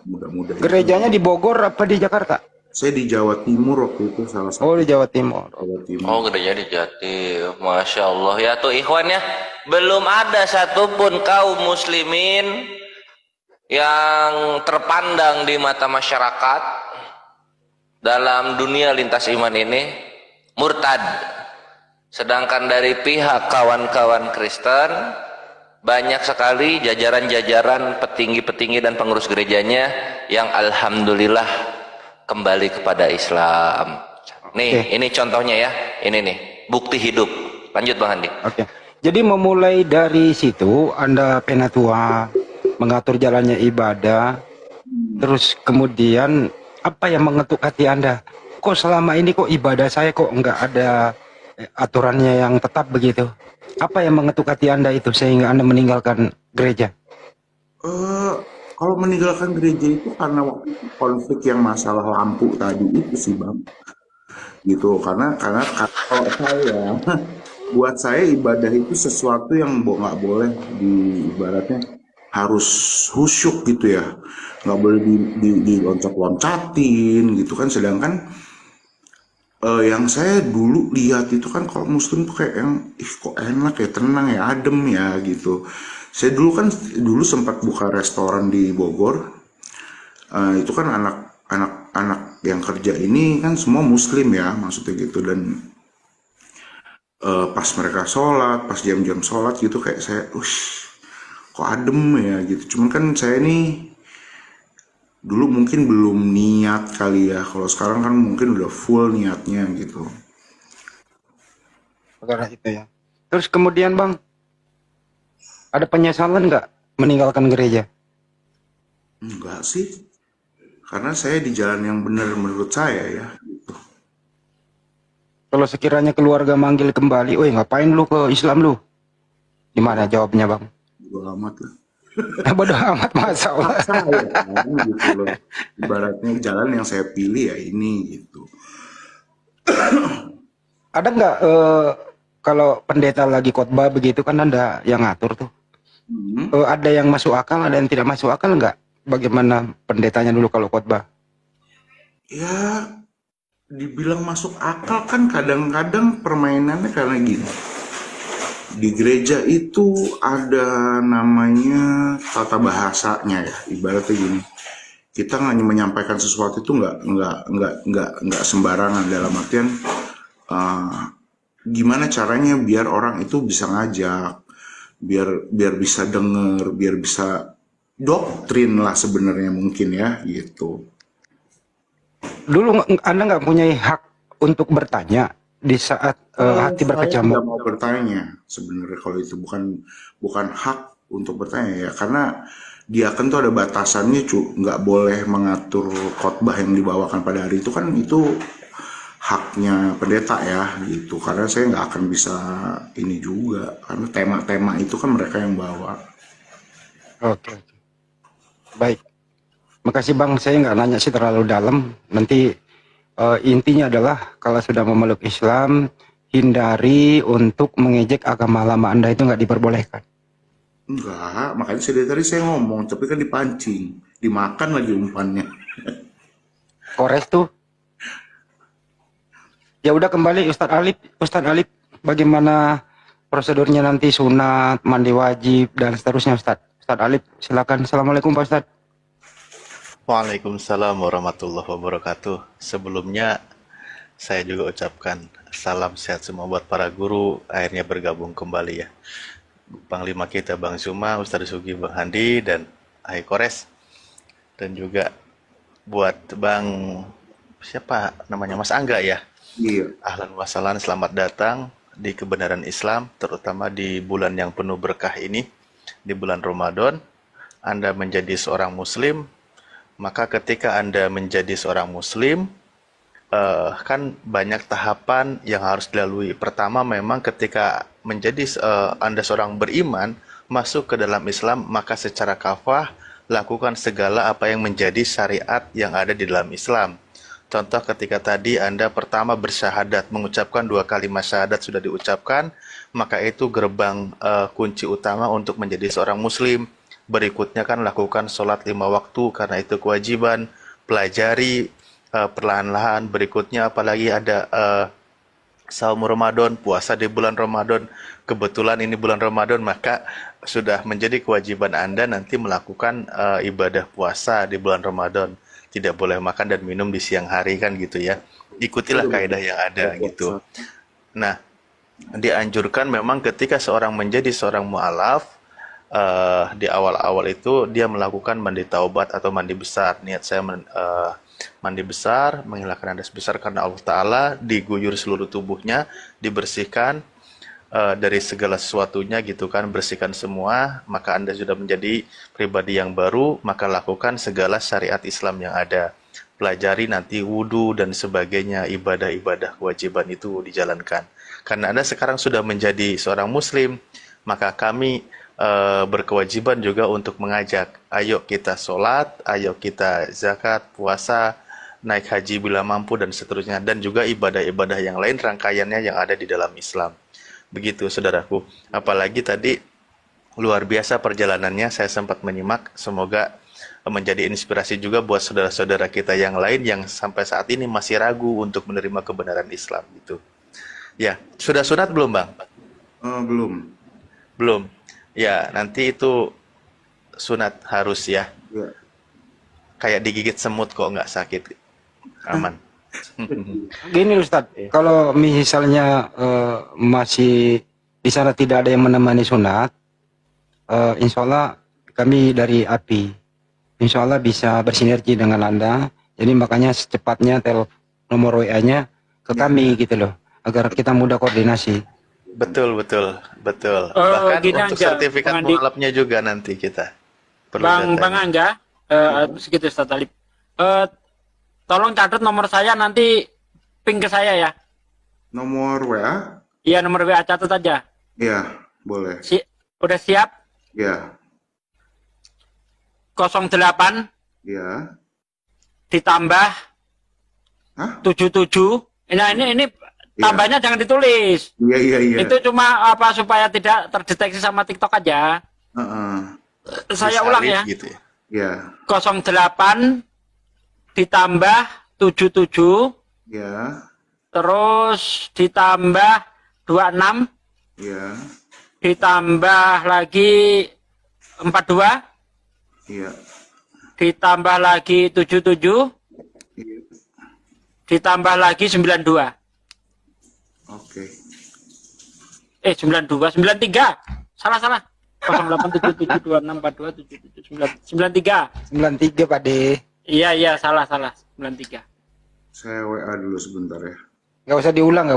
muda-muda. Gerejanya di Bogor apa di Jakarta? Saya di Jawa Timur waktu itu, salah satu. Oh, di Jawa Timur. Oh, gerejanya di Jatim. Masya Allah ya tuh Ikhwan ya. belum ada satupun kaum muslimin yang terpandang di mata masyarakat dalam dunia lintas iman ini murtad. Sedangkan dari pihak kawan-kawan Kristen banyak sekali jajaran-jajaran petinggi-petinggi dan pengurus gerejanya yang alhamdulillah kembali kepada Islam. Nih, ini contohnya ya. Ini nih, bukti hidup. Lanjut Bang Andi. Oke. Jadi memulai dari situ Anda penatua mengatur jalannya ibadah, terus kemudian apa yang mengetuk hati Anda? Kok selama ini kok ibadah saya kok nggak ada aturannya yang tetap begitu? Apa yang mengetuk hati Anda itu sehingga Anda meninggalkan gereja? Kalau meninggalkan gereja itu karena konflik yang masalah lampu tadi itu sih Bang. Gitu, karena kalau saya, buat saya ibadah itu sesuatu yang nggak boleh di ibaratnya harus khusyuk gitu ya, nggak boleh diloncat-loncatin gitu kan. Sedangkan yang saya dulu lihat itu kan kalau muslim tuh kayak yang kok enak ya, tenang ya, adem ya gitu. Saya dulu sempat buka restoran di Bogor. Itu kan anak yang kerja ini kan semua muslim ya, maksudnya gitu. Dan pas mereka sholat, pas jam-jam sholat gitu kayak saya, kok adem ya gitu. Cuman kan saya ini dulu mungkin belum niat kali ya. Kalau sekarang kan mungkin udah full niatnya gitu. Perkara itu ya. Terus kemudian Bang, ada penyesalan nggak meninggalkan gereja? Enggak sih. Karena saya di jalan yang benar menurut saya ya. Gitu. Kalau sekiranya keluarga manggil kembali, woi ngapain lu ke Islam lu? Gimana jawabnya Bang? Bodo amat lah. Bodo amat masalah. Gitu loh. Ibaratnya jalan yang saya pilih ya ini gitu. Ada nggak kalau pendeta lagi khotbah begitu kan Anda yang ngatur tuh? Ada yang masuk akal, ada yang tidak masuk akal nggak? Bagaimana pendetanya dulu kalau khotbah? Ya, dibilang masuk akal kan kadang-kadang permainannya karena gini. Di gereja itu ada namanya tata bahasanya ya, ibaratnya gini. Kita hanya menyampaikan sesuatu itu nggak sembarangan, dalam artian gimana caranya biar orang itu bisa ngajak, biar bisa denger, biar bisa doktrin lah sebenarnya mungkin ya gitu. Dulu Anda nggak punya hak untuk bertanya di saat hati berkecamuk? Saya nggak mau bertanya sebenarnya kalau itu bukan hak untuk bertanya ya, karena diaken tuh ada batasannya nggak boleh mengatur khotbah yang dibawakan pada hari itu kan, itu haknya pendeta ya gitu. Karena saya nggak akan bisa ini juga karena tema-tema itu kan mereka yang bawa. Oke. Baik, makasih Bang. Saya nggak nanya sih terlalu dalam. Nanti intinya adalah kalau sudah memeluk Islam, hindari untuk mengejek agama lama Anda, itu nggak diperbolehkan. Enggak, makanya tadi saya ngomong, tapi kan dipancing, dimakan lagi umpannya. Kores tuh. Ya udah kembali Ustadz Alip, bagaimana prosedurnya nanti sunat, mandi wajib dan seterusnya Ustadz Alip, silakan. Assalamualaikum Pak Ustadz. Waalaikumsalam warahmatullahi wabarakatuh. Sebelumnya saya juga ucapkan salam sehat semua buat para guru akhirnya bergabung kembali ya. Panglima kita Bang Zuma, Ustadz Sugi, Bang Handi, dan Hai Kores. Dan juga buat Bang siapa namanya, Mas Angga ya. Iya. Ahlan wa sahlan, selamat datang di kebenaran Islam, terutama di bulan yang penuh berkah ini, di bulan Ramadan. Anda menjadi seorang muslim, maka ketika Anda menjadi seorang muslim, kan banyak tahapan yang harus dilalui. Pertama memang ketika menjadi Anda seorang beriman, masuk ke dalam Islam, maka secara kafah lakukan segala apa yang menjadi syariat yang ada di dalam Islam. Contoh ketika tadi Anda pertama bersyahadat, mengucapkan 2 kalimat syahadat sudah diucapkan, maka itu gerbang kunci utama untuk menjadi seorang muslim. Berikutnya kan lakukan sholat 5 waktu karena itu kewajiban, pelajari perlahan-lahan. Berikutnya apalagi ada saum Ramadan, puasa di bulan Ramadan, kebetulan ini bulan Ramadan, maka sudah menjadi kewajiban Anda nanti melakukan ibadah puasa di bulan Ramadan. Tidak boleh makan dan minum di siang hari kan gitu ya. Ikutilah kaidah yang ada gitu. Nah, dianjurkan memang ketika seorang menjadi seorang mu'alaf, di awal-awal itu dia melakukan mandi taubat atau mandi besar. Niat saya mandi besar, menghilangkan hadas besar karena Allah Ta'ala, diguyur seluruh tubuhnya, dibersihkan dari segala sesuatunya gitu kan, bersihkan semua, maka Anda sudah menjadi pribadi yang baru, maka lakukan segala syariat Islam yang ada. Pelajari nanti wudhu dan sebagainya, ibadah-ibadah kewajiban itu dijalankan. Karena Anda sekarang sudah menjadi seorang muslim, maka kami berkewajiban juga untuk mengajak, ayo kita sholat, ayo kita zakat, puasa, naik haji bila mampu dan seterusnya, dan juga ibadah-ibadah yang lain rangkaiannya yang ada di dalam Islam. Begitu saudaraku. Apalagi tadi luar biasa perjalanannya, saya sempat menyimak, semoga menjadi inspirasi juga buat saudara-saudara kita yang lain yang sampai saat ini masih ragu untuk menerima kebenaran Islam gitu. Ya, sudah sunat belum Bang? Belum. Belum. Ya, nanti itu sunat harus ya. Ya. Kayak digigit semut kok nggak sakit. Aman. Gini Ustadz, kalau misalnya masih di sana tidak ada yang menemani sunat, insya Allah kami dari API, insya Allah bisa bersinergi dengan Anda. Jadi makanya secepatnya nomor WA-nya ke kami gitu loh, agar kita mudah koordinasi. Betul. Bahkan gini untuk aja, sertifikat Bang Andi. mualafnya juga nanti kita perlu Bang datanya. Angga, segitu Ustaz Talib. Tolong catat nomor saya, nanti ping ke saya ya. Nomor WA? Iya, nomor WA catat aja. Iya, boleh. Udah siap? Iya. 08 Iya. ditambah 77. Nah, ini tambahnya jangan ditulis. Iya. Itu cuma apa supaya tidak terdeteksi sama TikTok aja. Saya ulang ya. Gitu ya. Iya. 08 ditambah 77. Iya. Terus ditambah 26. Iya. Ditambah lagi 42. Iya. Ditambah lagi 77. Iya. Ditambah lagi 92. Oke. 92, 93. Salah. 087726427793. 93 Pak De. Iya, salah. 93. Saya WA dulu sebentar ya. Nggak usah diulang.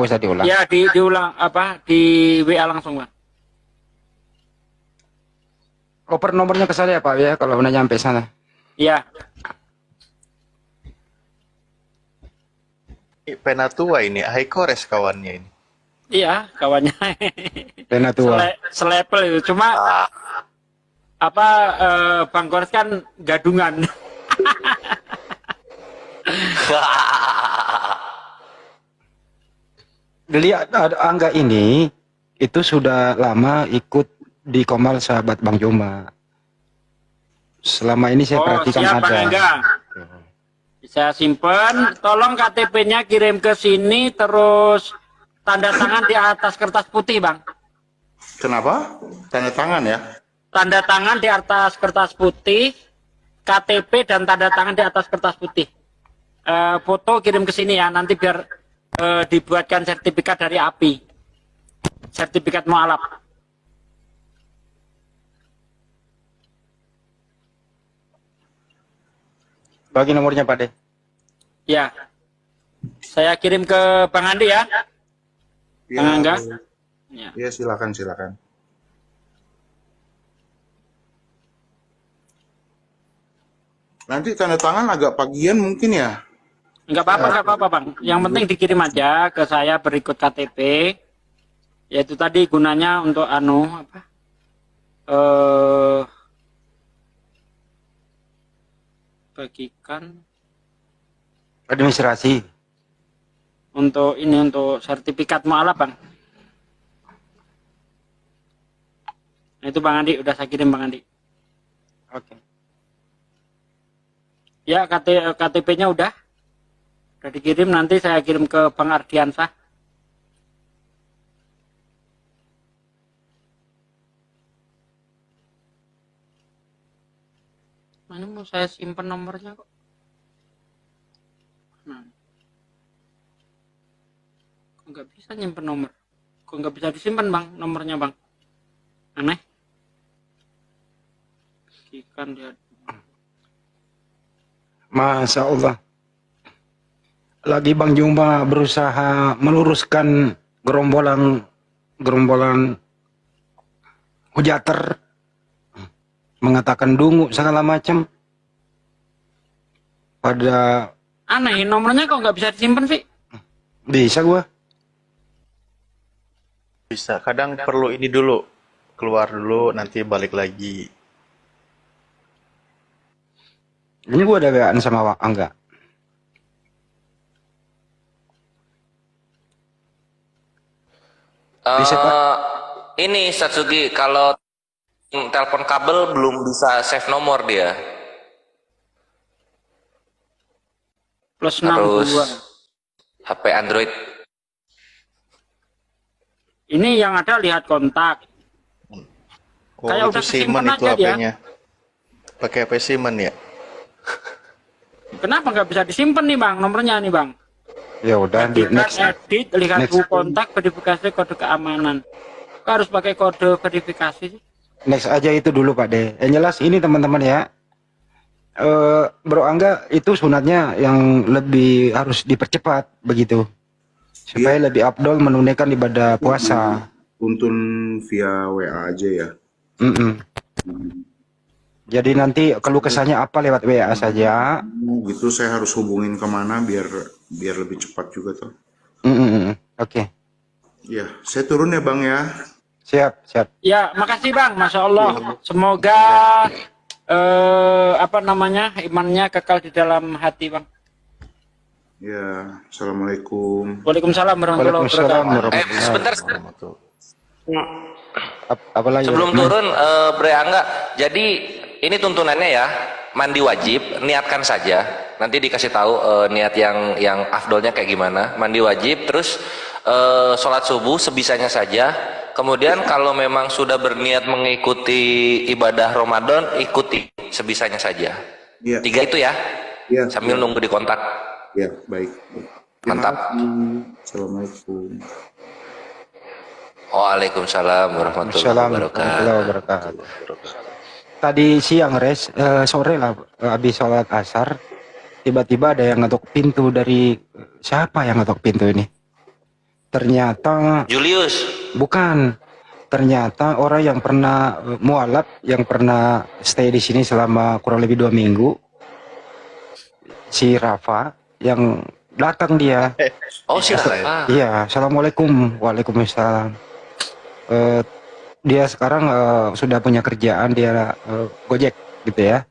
Ya, diulang di WA langsung, Bang. Koper nomornya ke saya Pak ya, kalau udah nyampe sana. Iya. Penatua ini, Haikores kawannya ini. Iya, kawannya. Penatua. Selepel itu. Cuma Bang Kores kan gadungan. Lihat Angga ini itu sudah lama ikut di Komal Sahabat Bang Joma. Selama ini saya perhatikan siap, ada. Bang Angga. Saya simpen. Tolong KTP-nya kirim ke sini, terus tanda tangan di atas kertas putih, Bang. Kenapa? Tanda tangan ya? Tanda tangan di atas kertas putih, KTP dan tanda tangan di atas kertas putih. Foto kirim ke sini ya, nanti biar dibuatkan sertifikat dari API. Sertifikat mualaf. Bagi nomornya Pak De. Ya. Saya kirim ke Bang Andi ya. Bang Angga. Ya. Iya, silakan. Nanti tanda tangan agak pagian mungkin ya? Enggak apa-apa, Bang. Yang penting dikirim aja ke saya berikut KTP. Yaitu tadi gunanya untuk bagikan Administrasi. untuk sertifikat mualaf, Bang. Nah, itu Bang Andi, udah saya kirim Bang Andi. Oke. Ya, KTP-nya udah dikirim, nanti saya kirim ke Bang Ardiansah. Ini mau saya simpan nomornya kok. Nah. Kok nggak bisa nyimpen nomor? Kok nggak bisa disimpan bang nomornya bang? Aneh. Ikan dia. Masya Allah. Lagi Bang Jumba berusaha meluruskan gerombolan hujater, mengatakan dungu segala macam. Pada Aneh, nomornya kok nggak bisa disimpan sih? bisa gua. Bisa, kadang perlu ini dulu, keluar dulu, nanti balik lagi. Ini gua ada WA-an sama Angga. Bisa, Pak? Ini Satsugi, kalau telepon kabel belum bisa save nomor dia. Plus Harus 62. HP Android. Ini yang ada lihat kontak. Oh, Kayak itu udah Simon kesimpan itu aja dia. HP-nya. Pakai HP Simon ya? Kenapa nggak bisa disimpan nih bang nomornya nih bang? Ya udah di next. Edit, lihat Next. buku kontak, verifikasi kode keamanan. Kok harus pakai kode verifikasi sih? Next aja itu dulu Pak De. Yang jelas ini teman-teman ya. Bro Angga itu sunatnya yang lebih harus dipercepat begitu. Supaya lebih afdol menunaikan ibadah puasa. Tuntun via WA aja ya. Jadi nanti keluh kesahnya apa lewat WA saja. Gitu saya harus hubungin kemana biar lebih cepat juga tuh. Oke. Ya, saya turun ya Bang ya. Siap. Ya, makasih bang, masya Allah. Semoga imannya kekal di dalam hati bang. Ya, assalamualaikum. Waalaikumsalam warahmatullahi wabarakatuh. Sebentar. Apalagi Sebelum turun, Bre Angga, jadi ini tuntunannya ya, mandi wajib, niatkan saja. Nanti dikasih tahu niat yang afdolnya kayak gimana. Mandi wajib, terus sholat subuh sebisanya saja. Kemudian kalau memang sudah berniat mengikuti ibadah Ramadan, ikuti sebisanya saja. Ya. 3 itu ya, sambil ya. nunggu di kontak. Ya, baik. Mantap. Assalamualaikum. Waalaikumsalam warahmatullahi wabarakatuh. Tadi siang sore lah habis sholat asar, tiba-tiba ada yang ngetok pintu dari siapa yang ngetok pintu ini? Ternyata Julius. Bukan. Ternyata orang yang pernah mualaf, yang pernah stay di sini selama kurang lebih 2 minggu, si Rafa yang datang dia. Oh, si Rafa. Iya, assalamualaikum. Waalaikumsalam. Dia sekarang sudah punya kerjaan, dia Gojek gitu ya.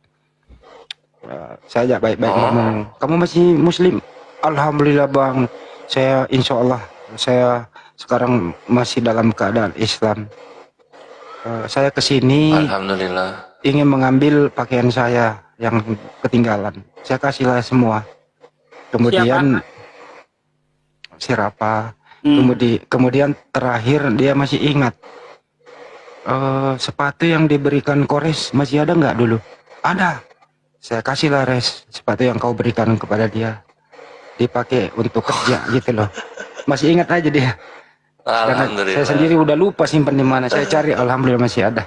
Saya ajak baik-baik ngomong, kamu masih muslim? Alhamdulillah bang, saya insya Allah saya sekarang masih dalam keadaan Islam. Saya kesini Alhamdulillah ingin mengambil pakaian saya yang ketinggalan. Saya kasihlah semua. Kemudian siapa? Kemudian terakhir dia masih ingat sepatu yang diberikan Kores masih ada nggak dulu? Ada. Saya kasihlah sepatu yang kau berikan kepada dia, dipakai untuk kerja gitu loh. Masih ingat aja dia. Alhamdulillah. Saya sendiri udah lupa simpan di mana. Saya cari, alhamdulillah masih ada.